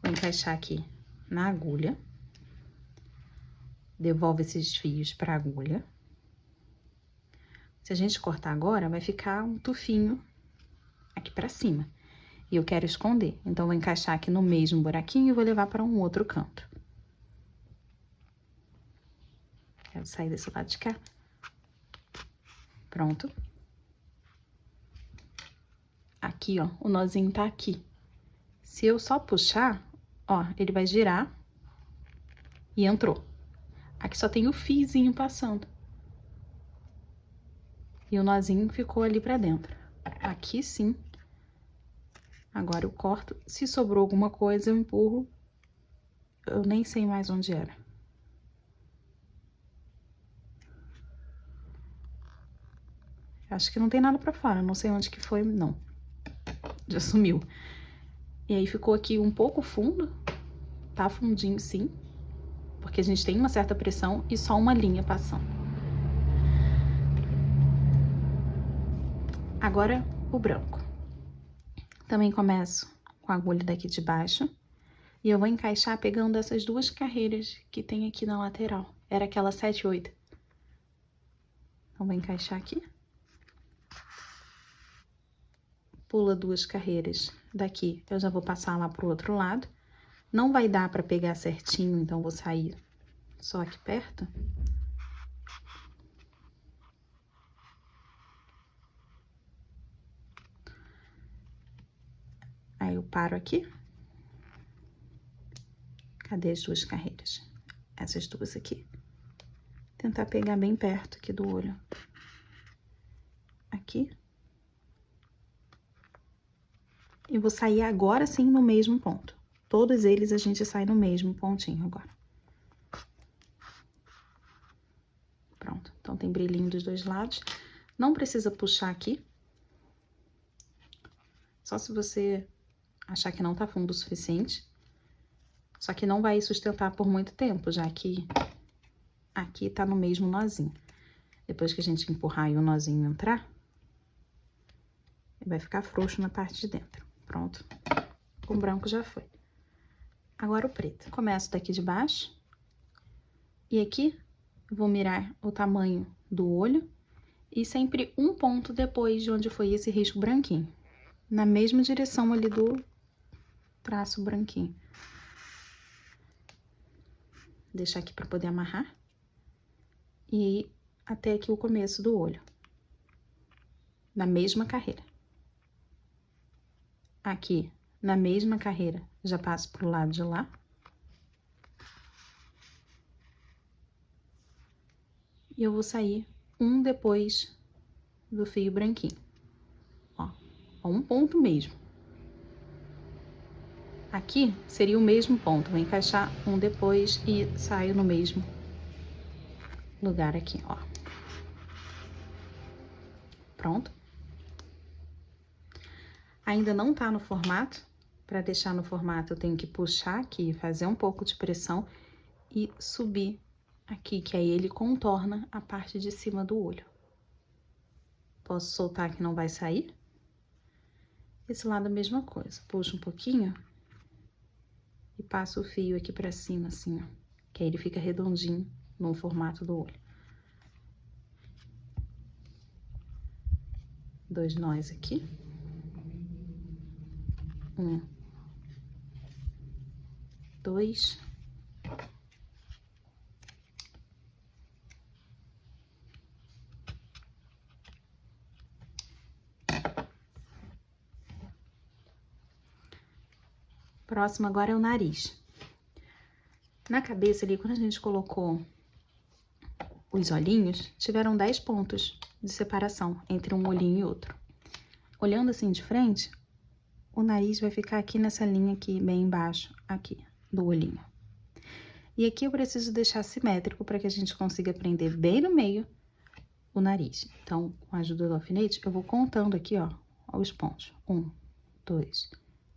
Speaker 1: Vou encaixar aqui na agulha. Devolve esses fios pra agulha. Se a gente cortar agora, vai ficar um tufinho aqui pra cima. E eu quero esconder. Então, vou encaixar aqui no mesmo buraquinho e vou levar para um outro canto. Quero sair desse lado de cá. Pronto. Aqui, ó, o nozinho tá aqui. Se eu só puxar, ó, ele vai girar e entrou. Aqui só tem o fiozinho passando. E o nozinho ficou ali pra dentro. Aqui sim. Agora eu corto. Se sobrou alguma coisa, eu empurro. Eu nem sei mais onde era. Acho que não tem nada pra fora, não sei onde que foi, não. Já sumiu. E aí, ficou aqui um pouco fundo. Tá fundinho, sim. Porque a gente tem uma certa pressão e só uma linha passando. Agora, o branco. Também começo com a agulha daqui de baixo. E eu vou encaixar pegando essas duas carreiras que tem aqui na lateral. Era aquela 7, 8. Então, vou encaixar aqui. Pula duas carreiras daqui. Eu já vou passar lá pro outro lado. Não vai dar pra pegar certinho, então vou sair só aqui perto. Aí, eu paro aqui. Cadê as duas carreiras? Essas duas aqui. Tentar pegar bem perto aqui do olho. Aqui. E vou sair agora sim no mesmo ponto. Todos eles a gente sai no mesmo pontinho agora. Pronto, então tem brilhinho dos dois lados. Não precisa puxar aqui. Só se você achar que não tá fundo o suficiente. Só que não vai sustentar por muito tempo, já que aqui tá no mesmo nozinho. Depois que a gente empurrar e o nozinho entrar, vai ficar frouxo na parte de dentro. Pronto. O branco já foi. Agora o preto. Começo daqui de baixo. E aqui eu vou mirar o tamanho do olho. E sempre um ponto depois de onde foi esse risco branquinho. Na mesma direção ali do traço branquinho. Deixar aqui para poder amarrar. E até aqui o começo do olho. Na mesma carreira. Aqui, na mesma carreira, já passo pro lado de lá. E eu vou sair um depois do fio branquinho. Ó, um ponto mesmo. Aqui seria o mesmo ponto, vou encaixar um depois e saio no mesmo lugar aqui, ó. Pronto. Ainda não tá no formato. Para deixar no formato, eu tenho que puxar aqui, fazer um pouco de pressão e subir aqui, que aí ele contorna a parte de cima do olho. Posso soltar que não vai sair. Esse lado a mesma coisa. Puxo um pouquinho e passo o fio aqui pra cima, assim, ó. Que aí ele fica redondinho no formato do olho. 2 nós aqui. 1, 2. Próximo agora é o nariz. Na cabeça ali, quando a gente colocou os olhinhos, tiveram 10 pontos de separação entre um olhinho e outro. Olhando assim de frente, o nariz vai ficar aqui nessa linha aqui, bem embaixo, aqui, do olhinho. E aqui eu preciso deixar simétrico para que a gente consiga prender bem no meio o nariz. Então, com a ajuda do alfinete, eu vou contando aqui, ó, os pontos. 1, 2,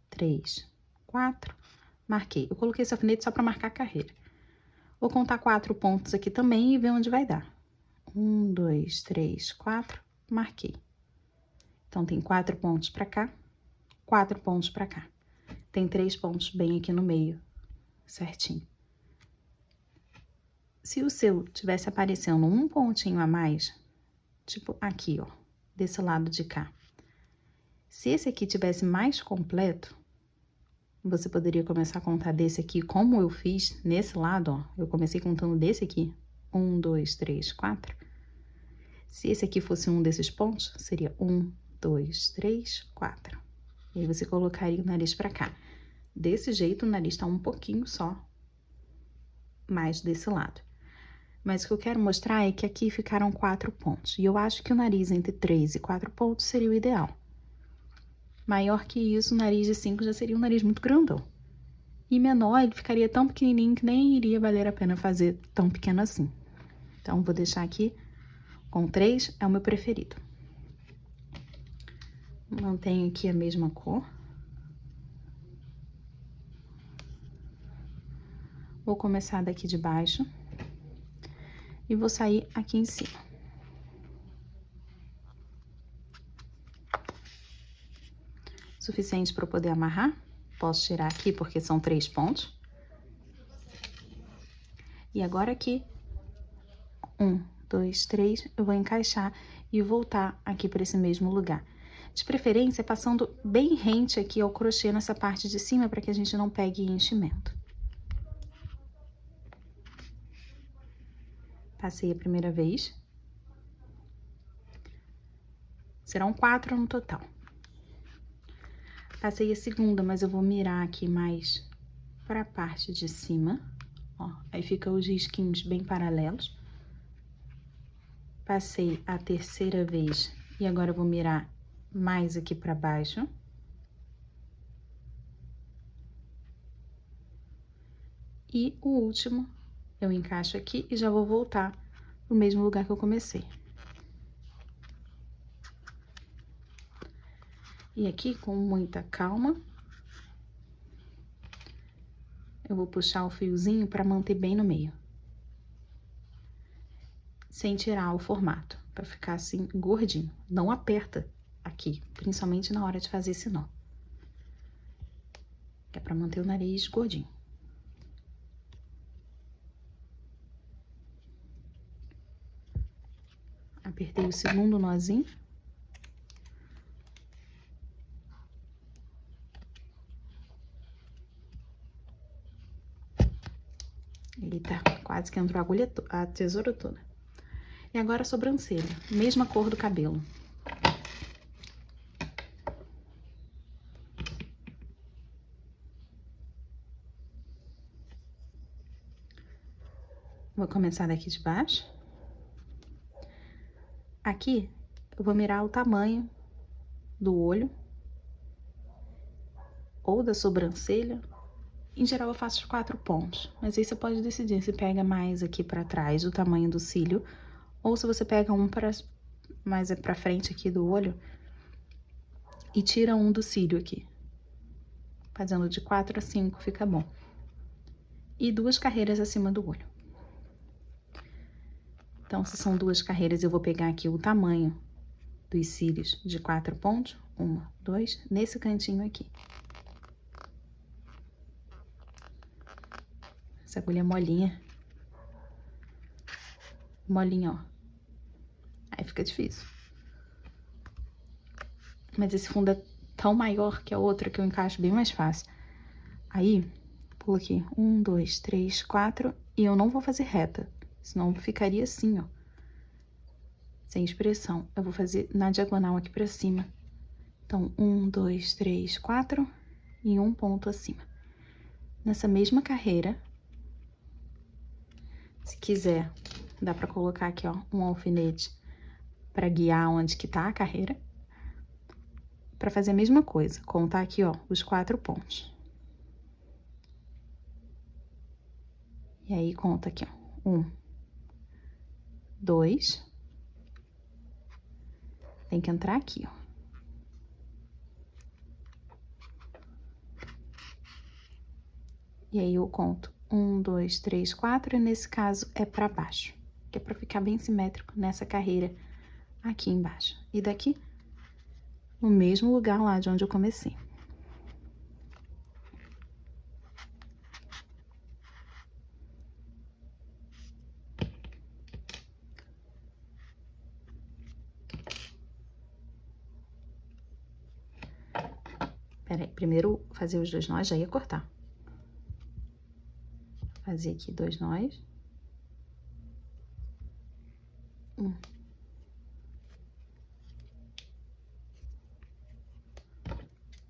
Speaker 1: 3, 4, marquei. Eu coloquei esse alfinete só para marcar a carreira. Vou contar 4 pontos aqui também e ver onde vai dar. 1, 2, 3, 4, marquei. Então, tem 4 pontos para cá, 4 pontos para cá. Tem 3 pontos bem aqui no meio, certinho. Se o seu tivesse aparecendo um pontinho a mais, tipo aqui, ó, desse lado de cá. Se esse aqui tivesse mais completo, você poderia começar a contar desse aqui, como eu fiz nesse lado, ó. Eu comecei contando desse aqui. 1, 2, 3, 4. Se esse aqui fosse um desses pontos, seria 1, 2, 3, 4. E aí você colocaria o nariz pra cá. Desse jeito, o nariz tá um pouquinho só mais desse lado. Mas o que eu quero mostrar é que aqui ficaram 4 pontos. E eu acho que o nariz entre 3 e 4 pontos seria o ideal. Maior que isso, o nariz de 5 já seria um nariz muito grandão. E menor, ele ficaria tão pequenininho que nem iria valer a pena fazer tão pequeno assim. Então, vou deixar aqui com 3, é o meu preferido. Mantenho aqui a mesma cor. Vou começar daqui de baixo. E vou sair aqui em cima. Suficiente para eu poder amarrar. Posso tirar aqui porque são 3 pontos. E agora aqui, 1, 2, 3, eu vou encaixar e voltar aqui para esse mesmo lugar. De preferência, passando bem rente aqui ao crochê nessa parte de cima para que a gente não pegue enchimento. Passei a primeira vez. Serão 4 no total. Passei a segunda, mas eu vou mirar aqui mais para a parte de cima, ó. Aí fica os risquinhos bem paralelos. Passei a terceira vez e agora eu vou mirar mais aqui para baixo. E o último eu encaixo aqui e já vou voltar no mesmo lugar que eu comecei. E aqui, com muita calma, eu vou puxar o fiozinho para manter bem no meio. Sem tirar o formato, para ficar assim gordinho. Não aperta aqui, principalmente na hora de fazer esse nó. Que é para manter o nariz gordinho. Apertei o segundo nozinho. Eita, quase que entrou a agulha, a tesoura toda. E agora a sobrancelha, mesma cor do cabelo. Vou começar daqui de baixo. Aqui, eu vou mirar o tamanho do olho ou da sobrancelha. Em geral, eu faço de 4 pontos, mas aí você pode decidir se pega mais aqui pra trás o tamanho do cílio, ou se você pega um mais pra frente aqui do olho e tira um do cílio aqui. Fazendo de 4 a 5 fica bom. E 2 carreiras acima do olho. Então, se são 2 carreiras, eu vou pegar aqui o tamanho dos cílios de 4 pontos. 1, 2, nesse cantinho aqui. Essa agulha é molinha. Molinha, ó. Aí fica difícil. Mas esse fundo é tão maior que a outra que eu encaixo bem mais fácil. Aí, pulo aqui. 1, 2, 3, 4. E eu não vou fazer reta. Senão ficaria assim, ó. Sem expressão. Eu vou fazer na diagonal aqui pra cima. Então, 1, 2, 3, 4. E um ponto acima. Nessa mesma carreira... Se quiser, dá pra colocar aqui, ó, um alfinete pra guiar onde que tá a carreira. Pra fazer a mesma coisa, contar aqui, ó, os 4 pontos. E aí, conta aqui, ó, 1, 2. Tem que entrar aqui, ó. E aí, eu conto 1, 2, 3, 4, e nesse caso é pra baixo, que é pra ficar bem simétrico nessa carreira aqui embaixo. E daqui, no mesmo lugar lá de onde eu comecei. Pera aí, primeiro fazer os 2 nós, já ia cortar. Fazer aqui 2 nós. 1.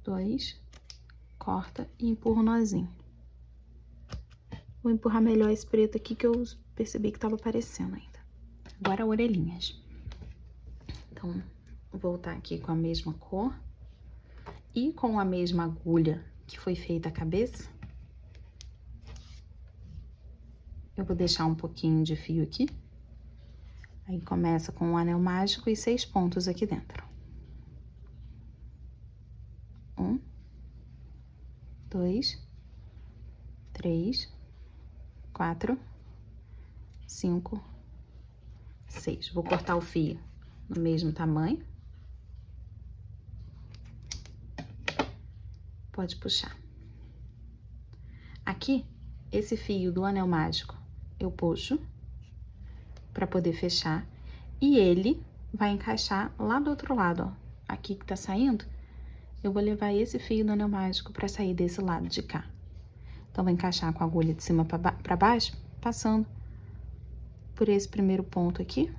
Speaker 1: 2. Corta e empurra o nozinho. Vou empurrar melhor esse preto aqui que eu percebi que tava aparecendo ainda. Agora orelhinhas. Então, vou voltar aqui com a mesma cor. E com a mesma agulha que foi feita a cabeça. Eu vou deixar um pouquinho de fio aqui. Aí, começa com um anel mágico e 6 pontos aqui dentro. 1, 2, 3, 4, 5, 6. Vou cortar o fio no mesmo tamanho. Pode puxar. Aqui, esse fio do anel mágico, eu puxo pra poder fechar. E ele vai encaixar lá do outro lado, ó. Aqui que tá saindo, eu vou levar esse fio do anel mágico pra sair desse lado de cá. Então, vou encaixar com a agulha de cima pra baixo, passando por esse primeiro ponto aqui.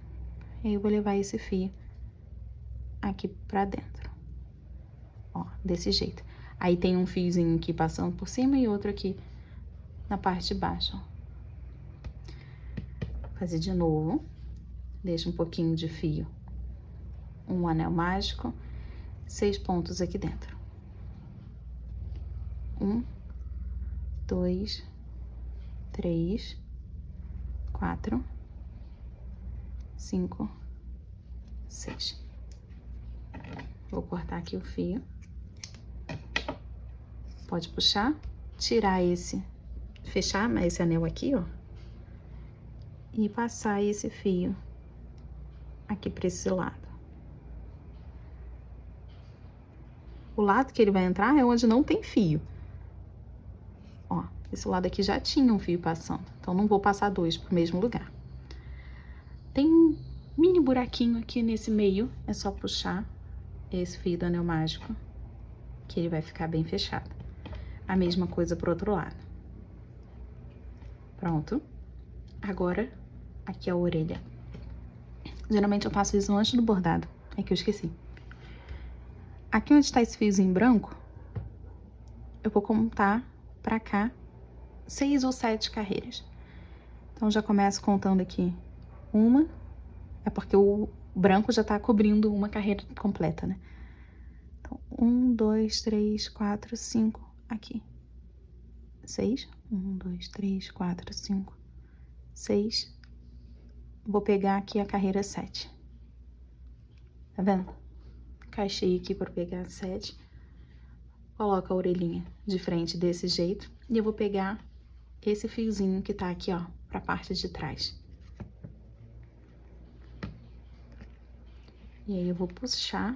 Speaker 1: E aí, eu vou levar esse fio aqui pra dentro. Ó, desse jeito. Aí, tem um fiozinho aqui passando por cima e outro aqui na parte de baixo, ó. Vou fazer de novo. Deixa um pouquinho de fio. Um anel mágico. 6 pontos aqui dentro. 1, 2, 3, 4, 5, 6. Vou cortar aqui o fio. Pode puxar, tirar esse, fechar esse anel aqui, ó. E passar esse fio aqui para esse lado. O lado que ele vai entrar é onde não tem fio. Ó, esse lado aqui já tinha um fio passando, então não vou passar dois pro mesmo lugar. Tem um mini buraquinho aqui nesse meio, é só puxar esse fio do anel mágico, que ele vai ficar bem fechado. A mesma coisa pro outro lado. Pronto. Agora, aqui é a orelha. Geralmente eu faço isso antes do bordado, é que eu esqueci. Aqui onde está esse fiozinho branco, eu vou contar pra cá 6 ou 7 carreiras. Então, já começo contando aqui uma, é porque o branco já tá cobrindo uma carreira completa, né? Então, 1, 2, 3, 4, 5, aqui. 6, 1, 2, 3, 4, 5, 6. Vou pegar aqui a carreira 7. Tá vendo? Encaixei aqui para pegar 7. Coloco a orelhinha de frente desse jeito. E eu vou pegar esse fiozinho que tá aqui, ó, pra parte de trás. E aí eu vou puxar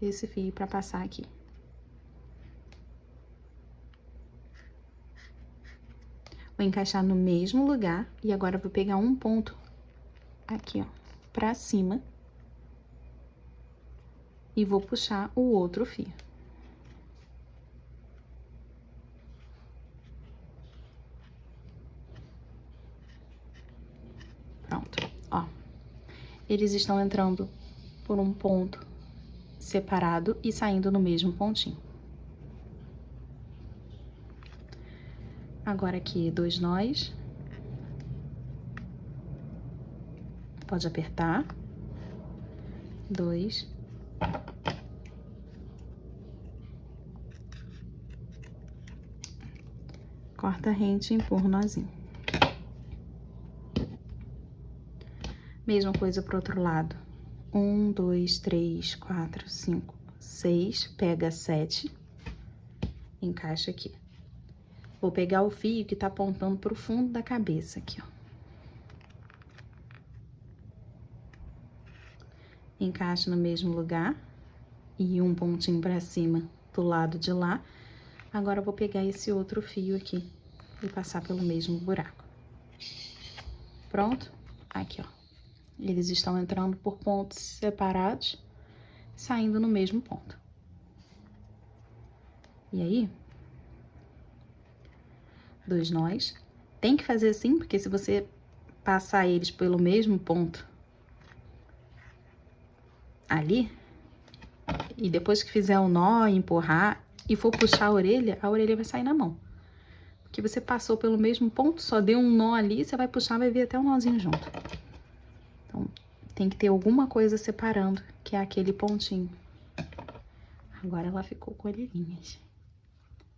Speaker 1: esse fio pra passar aqui. Vou encaixar no mesmo lugar e agora eu vou pegar um ponto aqui, ó, pra cima. E vou puxar o outro fio. Pronto, ó. Eles estão entrando por um ponto separado e saindo no mesmo pontinho. Agora aqui, 2 nós. Pode apertar. 2. Corta rente e empurra o nozinho. Mesma coisa pro outro lado. 1, 2, 3, 4, 5, 6. Pega 7. Encaixa aqui. Vou pegar o fio que tá apontando pro fundo da cabeça aqui, ó. Encaixa no mesmo lugar. E um pontinho pra cima do lado de lá. Agora eu vou pegar esse outro fio aqui e passar pelo mesmo buraco. Pronto? Aqui, ó. Eles estão entrando por pontos separados, saindo no mesmo ponto. E aí, 2 nós. Tem que fazer assim, porque se você passar eles pelo mesmo ponto ali, e depois que fizer o nó, empurrar e for puxar a orelha vai sair na mão. Porque você passou pelo mesmo ponto, só deu um nó ali, você vai puxar, vai vir até um nozinho junto. Então, tem que ter alguma coisa separando, que é aquele pontinho. Agora ela ficou com orelhinhas.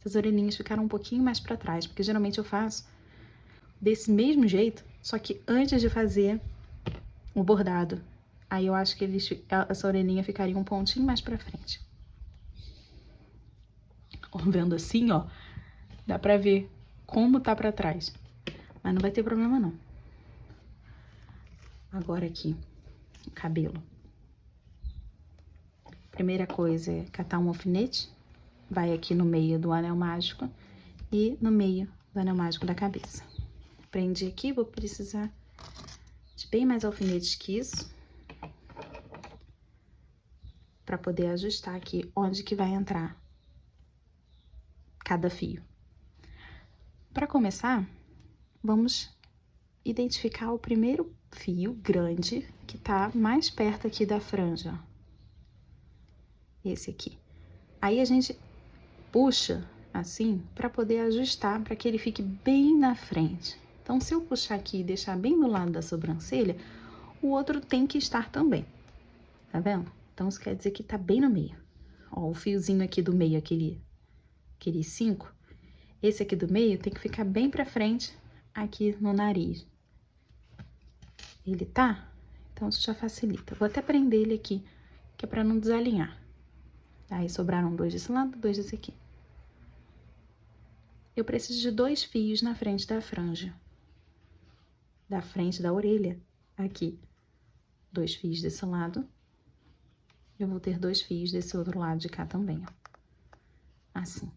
Speaker 1: Essas orelhinhas ficaram um pouquinho mais pra trás, porque geralmente eu faço desse mesmo jeito, só que antes de fazer o bordado. Aí eu acho que essa orelhinha ficaria um pontinho mais pra frente. Vendo assim, ó, dá pra ver como tá pra trás. Mas não vai ter problema, não. Agora aqui, o cabelo. Primeira coisa é catar um alfinete. Vai aqui no meio do anel mágico e no meio do anel mágico da cabeça. Prendi aqui, vou precisar de bem mais alfinetes que isso. Pra poder ajustar aqui onde que vai entrar cada fio. Para começar, vamos identificar o primeiro fio grande que tá mais perto aqui da franja, ó. Esse aqui. Aí a gente puxa assim para poder ajustar para que ele fique bem na frente. Então, se eu puxar aqui e deixar bem do lado da sobrancelha, o outro tem que estar também. Tá vendo? Então, isso quer dizer que tá bem no meio. Ó, o fiozinho aqui do meio, aquele 5, Esse aqui do meio tem que ficar bem pra frente aqui no nariz. Ele tá? Então isso já facilita. Vou até prender ele aqui, que é pra não desalinhar. Aí sobraram 2 desse lado, 2 desse aqui. Eu preciso de 2 fios na frente da franja. Da frente da orelha, aqui. 2 fios desse lado. Eu vou ter 2 fios desse outro lado de cá também, ó. Assim.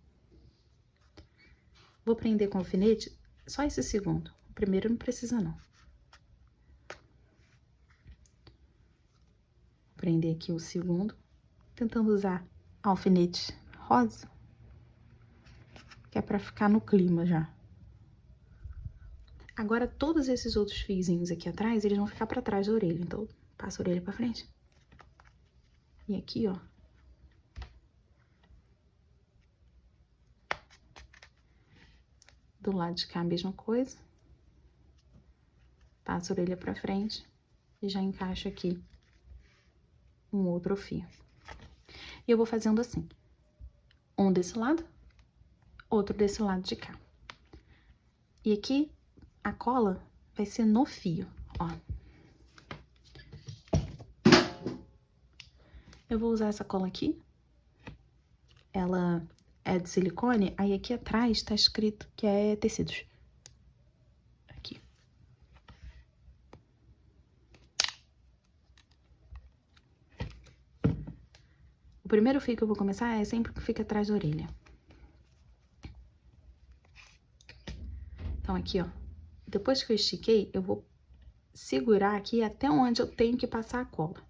Speaker 1: Vou prender com alfinete só esse segundo. O primeiro não precisa, não. Vou prender aqui o segundo, tentando usar alfinete rosa, que é pra ficar no clima já. Agora, todos esses outros fiozinhos aqui atrás, eles vão ficar pra trás da orelha. Então, passa a orelha pra frente. E aqui, ó. Do lado de cá, a mesma coisa. Passa a orelha pra frente e já encaixa aqui um outro fio. E eu vou fazendo assim. Um desse lado, outro desse lado de cá. E aqui, a cola vai ser no fio, ó. Eu vou usar essa cola aqui. Ela é de silicone, aí aqui atrás tá escrito que é tecidos. Aqui. O primeiro fio que eu vou começar é sempre o que fica atrás da orelha. Então, aqui, ó. Depois que eu estiquei, eu vou segurar aqui até onde eu tenho que passar a cola.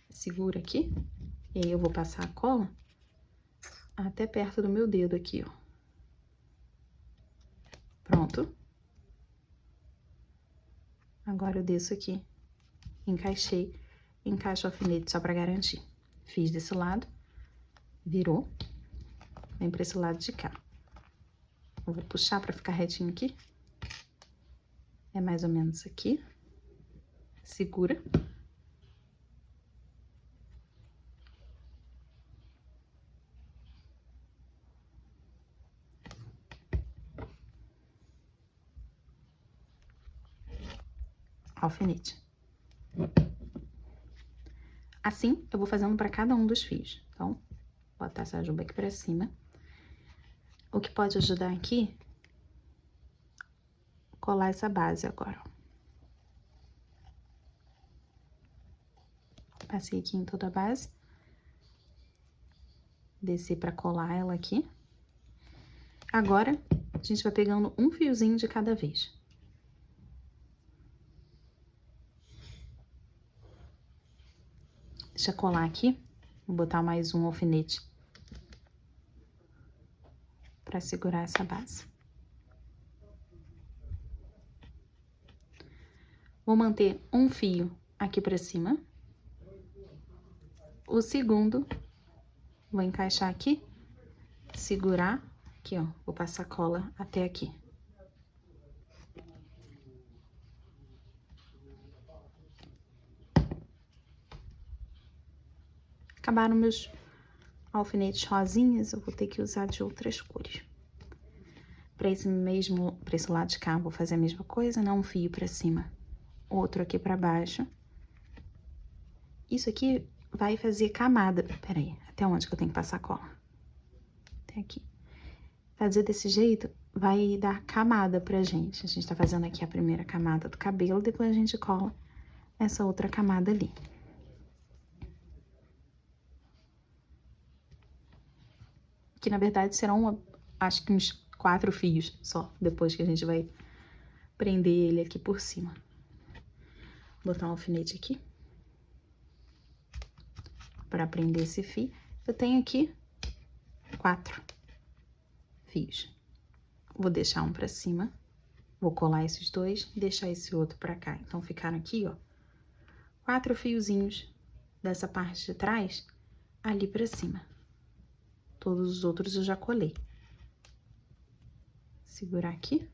Speaker 1: Segura aqui. E aí, eu vou passar a cola até perto do meu dedo aqui, ó. Pronto. Agora, eu desço aqui. Encaixei. Encaixo o alfinete só pra garantir. Fiz desse lado. Virou. Vem pra esse lado de cá. Eu vou puxar pra ficar retinho aqui. É mais ou menos aqui. Segura. Alfinete. Assim, eu vou fazendo pra cada um dos fios. Então, vou botar essa juba aqui pra cima. O que pode ajudar aqui, colar essa base agora, ó. Passei aqui em toda a base. Desci pra colar ela aqui. Agora, a gente vai pegando um fiozinho de cada vez. Deixa eu colar aqui. Vou botar mais um alfinete pra segurar essa base. Vou manter um fio aqui pra cima. O segundo, vou encaixar aqui, segurar, aqui, ó, vou passar cola até aqui. Acabaram meus alfinetes rosinhas, eu vou ter que usar de outras cores. Pra esse lado de cá, vou fazer a mesma coisa, né? Um fio pra cima, outro aqui pra baixo. Isso aqui vai fazer camada. Peraí, até onde que eu tenho que passar cola? Até aqui. Fazer desse jeito vai dar camada pra gente. A gente tá fazendo aqui a primeira camada do cabelo, depois a gente cola essa outra camada ali. Que, na verdade, serão, acho que uns 4 fios só, depois que a gente vai prender ele aqui por cima. Vou botar um alfinete aqui. Pra prender esse fio. Eu tenho aqui 4 fios. Vou deixar um pra cima. Vou colar esses dois e deixar esse outro pra cá. Então, ficaram aqui, ó, 4 fiozinhos dessa parte de trás ali pra cima. Todos os outros eu já colei. Segurar aqui.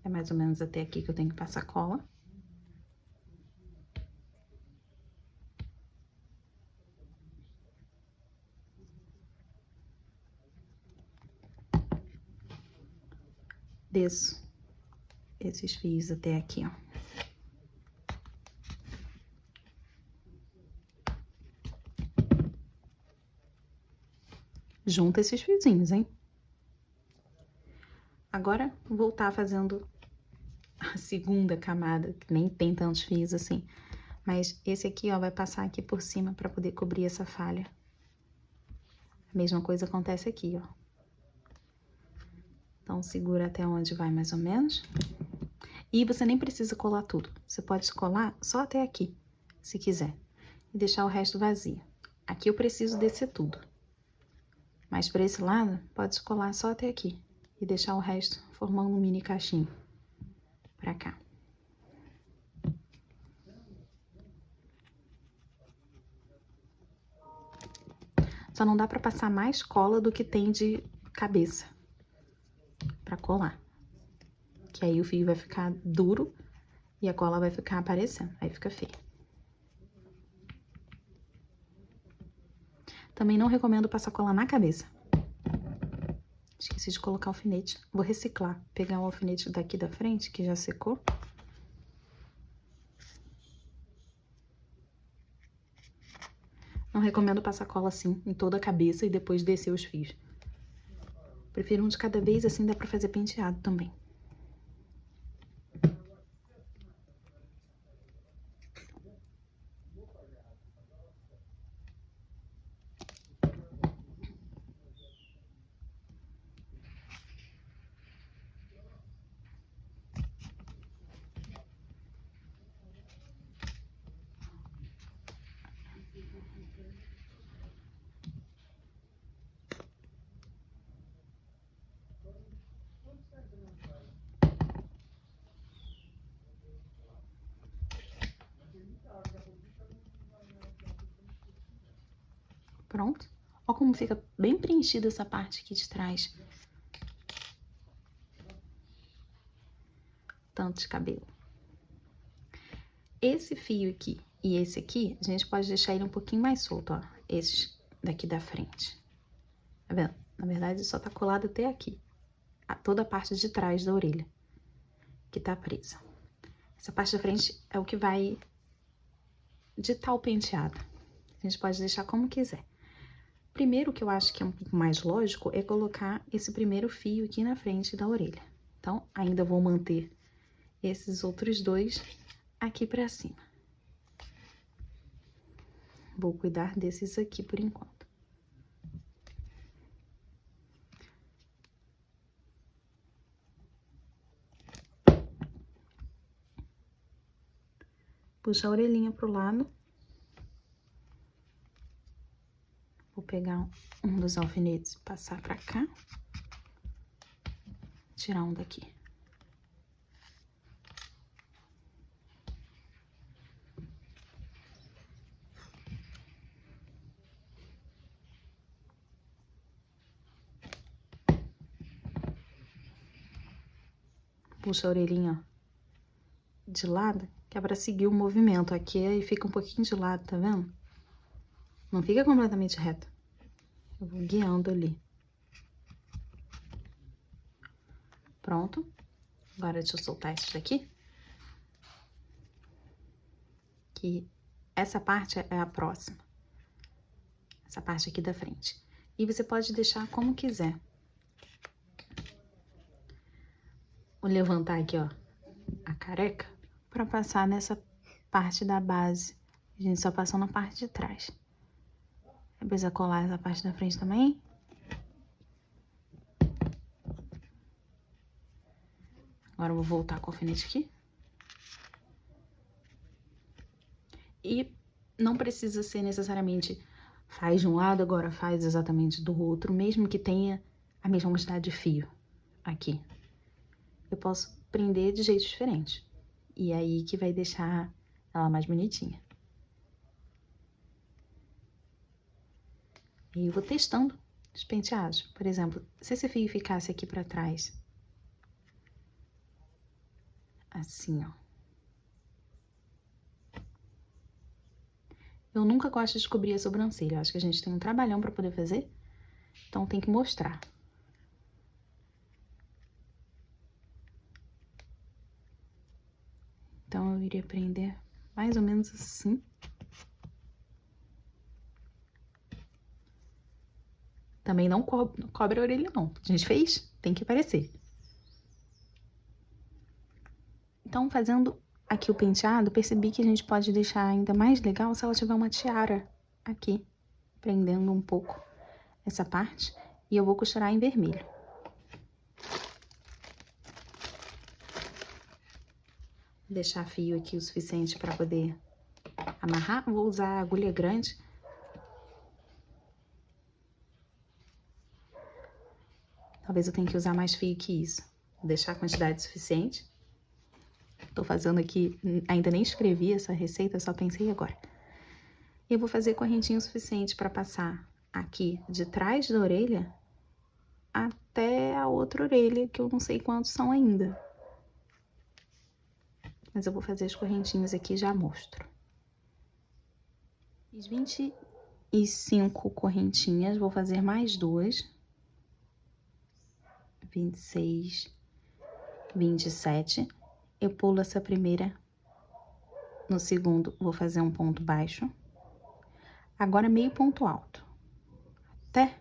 Speaker 1: É mais ou menos até aqui que eu tenho que passar cola. desço esses fios até aqui, ó. Junta esses fiozinhos, hein? Agora, vou voltar fazendo a segunda camada, que nem tem tantos fios assim. Mas esse aqui, ó, vai passar aqui por cima pra poder cobrir essa falha. A mesma coisa acontece aqui, ó. Então, segura até onde vai mais ou menos. E você nem precisa colar tudo. Você pode colar só até aqui, se quiser. E deixar o resto vazio. Aqui eu preciso descer tudo. Mas para esse lado, pode colar só até aqui. E deixar o resto formando um mini cachinho. Pra cá. Só não dá pra passar mais cola do que tem de cabeça. Pra colar. Que aí o fio vai ficar duro e a cola vai ficar aparecendo. Aí fica feio. Também não recomendo passar cola na cabeça. Esqueci de colocar alfinete. Vou reciclar. Pegar o alfinete daqui da frente, que já secou. Não recomendo passar cola assim, em toda a cabeça e depois descer os fios. Prefiro um de cada vez, assim dá pra fazer penteado também. Pronto. Olha como fica bem preenchida essa parte aqui de trás. Tanto de cabelo. Esse fio aqui e esse aqui, a gente pode deixar ele um pouquinho mais solto, ó. Esses daqui da frente. Tá vendo? Na verdade, só tá colado até aqui. Toda a parte de trás da orelha. Que tá presa. Essa parte da frente é o que vai ditar o penteado. A gente pode deixar como quiser. Primeiro, o que eu acho que é um pouco mais lógico é colocar esse primeiro fio aqui na frente da orelha. Então, ainda vou manter esses outros dois aqui pra cima. Vou cuidar desses aqui por enquanto. Puxa a orelhinha pro lado. Vou pegar um dos alfinetes e passar pra cá. Tirar um daqui. Puxa a orelhinha, ó, de lado, que é pra seguir o movimento. Aqui aí fica um pouquinho de lado, tá vendo? Não fica completamente reto. Eu vou guiando ali. Pronto. Agora deixa eu soltar isso daqui. Que essa parte é a próxima. Essa parte aqui da frente. E você pode deixar como quiser. Vou levantar aqui, ó, a careca pra passar nessa parte da base. A gente só passou na parte de trás. Precisa colar essa parte da frente também. Agora eu vou voltar com o alfinete aqui. E não precisa ser necessariamente faz de um lado, agora faz exatamente do outro, mesmo que tenha a mesma quantidade de fio aqui. Eu posso prender de jeitos diferentes. E aí que vai deixar ela mais bonitinha. E eu vou testando os penteados. Por exemplo, se esse fio ficasse aqui pra trás, assim, ó. Eu nunca gosto de cobrir a sobrancelha. Eu acho que a gente tem um trabalhão pra poder fazer. Então, tem que mostrar. Então, eu iria prender mais ou menos assim. Também não cobre a orelha, não. A gente fez, tem que aparecer. Então, fazendo aqui o penteado, percebi que a gente pode deixar ainda mais legal se ela tiver uma tiara aqui, prendendo um pouco essa parte. E eu vou costurar em vermelho. Vou deixar fio aqui o suficiente para poder amarrar. Vou usar agulha grande. Talvez eu tenha que usar mais fio que isso. Vou deixar a quantidade suficiente. Tô fazendo aqui, ainda nem escrevi essa receita, só pensei agora. E eu vou fazer correntinho suficiente para passar aqui de trás da orelha até a outra orelha, que eu não sei quantos são ainda. Mas eu vou fazer as correntinhas aqui e já mostro. Fiz 25 correntinhas, vou fazer mais duas. 26, 27. Eu pulo essa primeira. No segundo, vou fazer um ponto baixo. Agora, meio ponto alto. Até.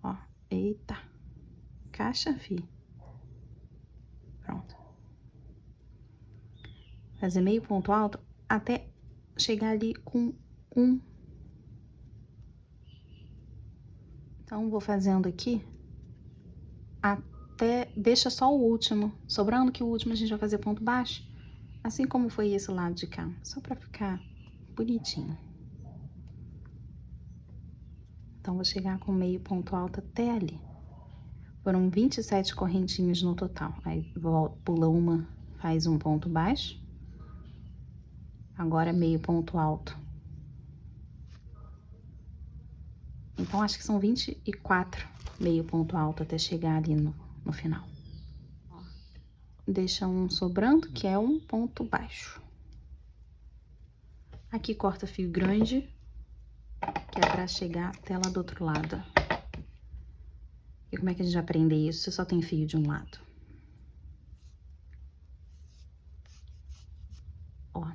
Speaker 1: Ó, eita. Caixa, fi. Pronto. Fazer meio ponto alto até chegar ali com um. Então, vou fazendo aqui até... Deixa só o último. Sobrando que o último a gente vai fazer ponto baixo. Assim como foi esse lado de cá. Só pra ficar bonitinho. Então, vou chegar com meio ponto alto até ali. Foram 27 correntinhas no total. Aí, pula uma, faz um ponto baixo. Agora, meio ponto alto. Então, acho que são 24 meio ponto alto até chegar ali no final. Ó, deixa um sobrando, que é um ponto baixo. Aqui, corta fio grande, que é pra chegar até lá do outro lado. E como é que a gente vai prender isso se só tem fio de um lado? Ó.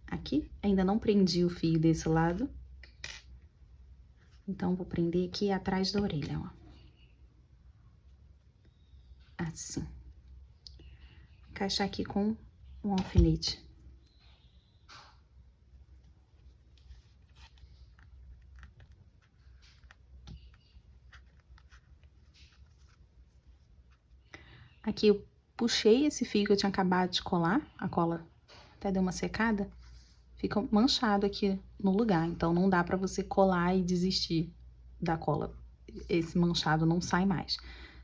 Speaker 1: Aqui, ainda não prendi o fio desse lado. Então, vou prender aqui atrás da orelha, ó. Assim. Encaixar aqui com um alfinete. Aqui eu puxei esse fio que eu tinha acabado de colar, a cola até deu uma secada, fica manchado aqui no lugar, então não dá pra você colar e desistir da cola. Esse manchado não sai mais.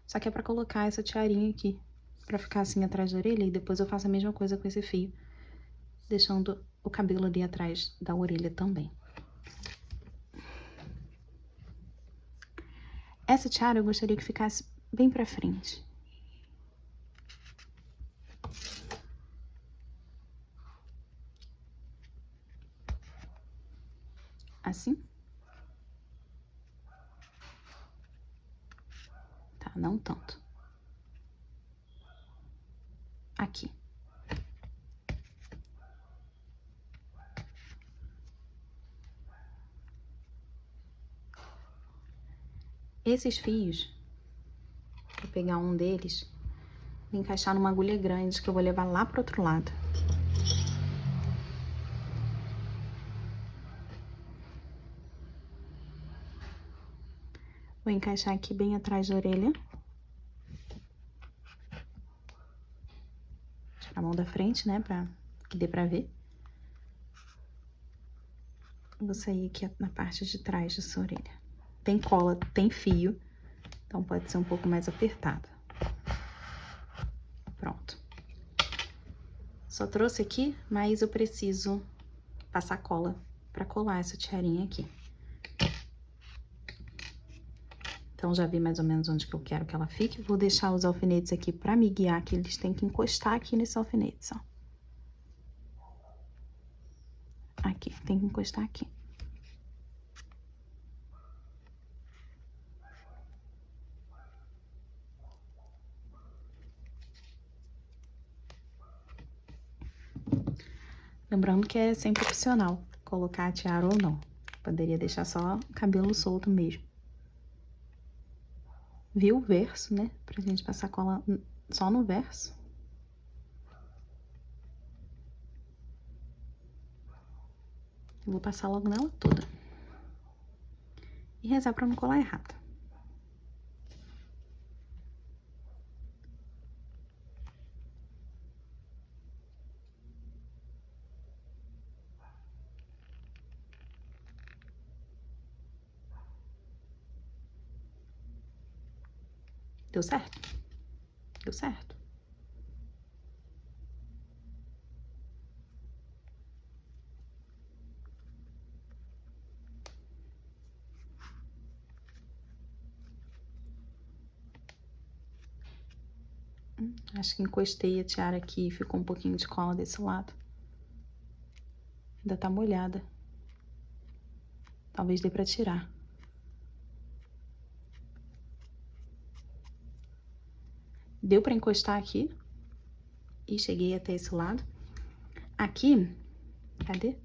Speaker 1: Só que é pra colocar essa tiarinha aqui, pra ficar assim atrás da orelha, e depois eu faço a mesma coisa com esse fio, deixando o cabelo ali atrás da orelha também. Essa tiara eu gostaria que ficasse bem pra frente. Assim. Tá, não tanto. Aqui. Esses fios, vou pegar um deles, vou encaixar numa agulha grande que eu vou levar lá pro outro lado. Vou encaixar aqui bem atrás da orelha. Tirar a mão da frente, né, pra que dê pra ver. Vou sair aqui na parte de trás dessa orelha. Tem cola, tem fio, então pode ser um pouco mais apertada. Pronto. Só trouxe aqui, mas eu preciso passar cola pra colar essa tiarinha aqui. Então, já vi mais ou menos onde que eu quero que ela fique. Vou deixar os alfinetes aqui pra me guiar, que eles têm que encostar aqui nesse alfinete, ó. Aqui, tem que encostar aqui. Lembrando que é sempre opcional colocar a tiara ou não. Poderia deixar só cabelo solto mesmo. Viu o verso, né? Pra gente passar cola só no verso. Eu vou passar logo nela toda. E rezar pra não colar errado. Deu certo? Deu certo. Acho que encostei a tiara aqui e ficou um pouquinho de cola desse lado. Ainda tá molhada. Talvez dê pra tirar. Deu pra encostar aqui. E cheguei até esse lado. Aqui, cadê?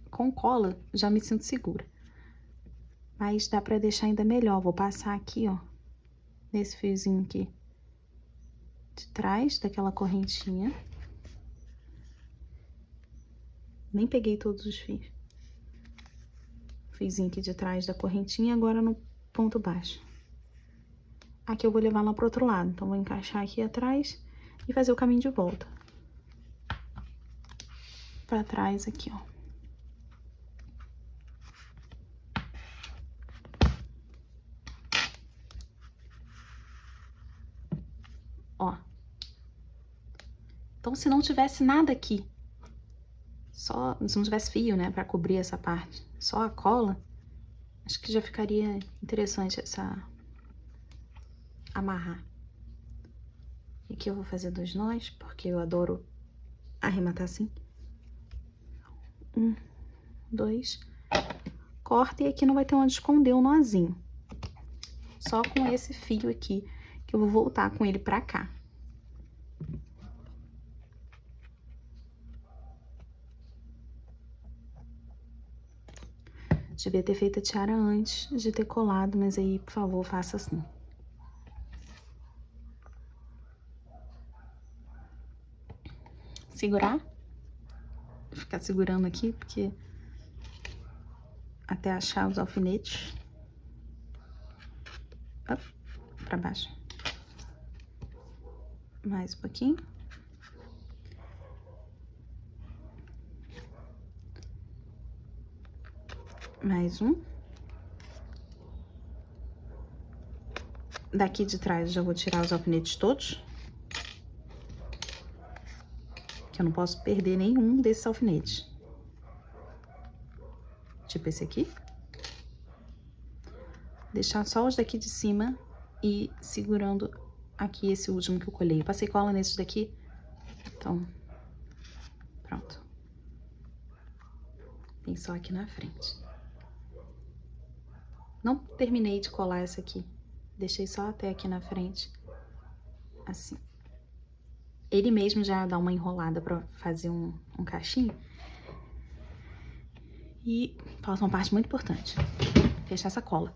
Speaker 1: Com cola, já me sinto segura. Mas dá pra deixar ainda melhor. Vou passar aqui, ó. Nesse fiozinho aqui. De trás daquela correntinha. Nem peguei todos os fios. Fiozinho aqui de trás da correntinha, agora no ponto baixo. Aqui eu vou levar lá pro outro lado. Então, vou encaixar aqui atrás e fazer o caminho de volta. Pra trás aqui, ó. Ó. Então, se não tivesse nada aqui, só, se não tivesse fio, né, pra cobrir essa parte, só a cola, acho que já ficaria interessante essa amarrar. E aqui eu vou fazer 2 nós, porque eu adoro arrematar assim. 1, 2, corta, e aqui não vai ter onde esconder o nozinho. Só com esse fio aqui, que eu vou voltar com ele pra cá. Devia ter feito a tiara antes de ter colado, mas aí, por favor, faça assim. Segurar. Vou ficar segurando aqui, porque até achar os alfinetes. Up, pra baixo. Mais um pouquinho. Mais um. Daqui de trás já vou tirar os alfinetes todos. Que eu não posso perder nenhum desses alfinetes. Tipo esse aqui. Deixar só os daqui de cima e segurando aqui esse último que eu colei. Eu passei cola nesses daqui, então, pronto. Tem só aqui na frente. Não terminei de colar essa aqui. Deixei só até aqui na frente, assim. Ele mesmo já dá uma enrolada pra fazer um cachinho. E falta uma parte muito importante. Fechar essa cola.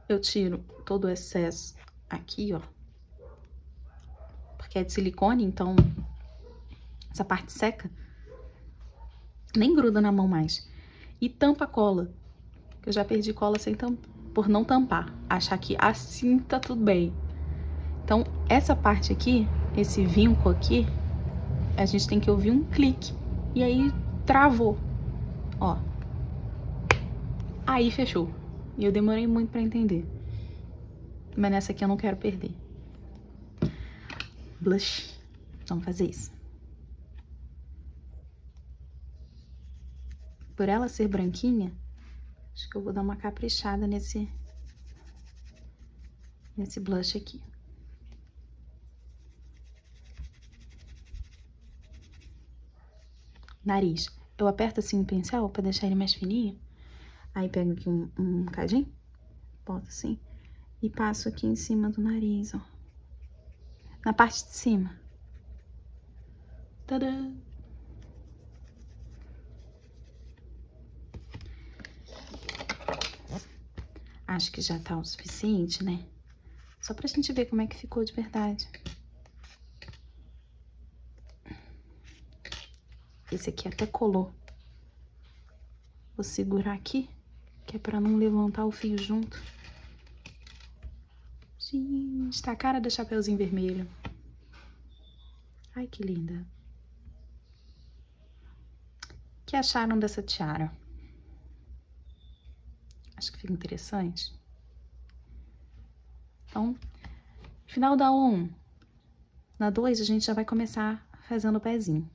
Speaker 1: Eu tiro todo o excesso aqui, ó. Porque é de silicone, então essa parte seca nem gruda na mão mais. E tampa a cola. Que eu já perdi cola sem por não tampar. Achar que assim tá tudo bem. Então, essa parte aqui, esse vinco aqui, a gente tem que ouvir um clique. E aí, travou. Ó. Aí, fechou. E eu demorei muito pra entender. Mas nessa aqui eu não quero perder. Blush. Vamos fazer isso. Por ela ser branquinha, acho que eu vou dar uma caprichada nesse blush aqui. Nariz. Eu aperto assim o pincel pra deixar ele mais fininho. Aí pego aqui um cadinho, boto assim, e passo aqui em cima do nariz, ó. Na parte de cima. Tadã! Acho que já tá o suficiente, né? Só pra gente ver como é que ficou de verdade. Esse aqui até colou. Vou segurar aqui, que é pra não levantar o fio junto. Gente, tá a cara do Chapeuzinho Vermelho. Ai, que linda. O que acharam dessa tiara? Acho que fica interessante. Então, final da 1. Na 2, a gente já vai começar fazendo o pezinho.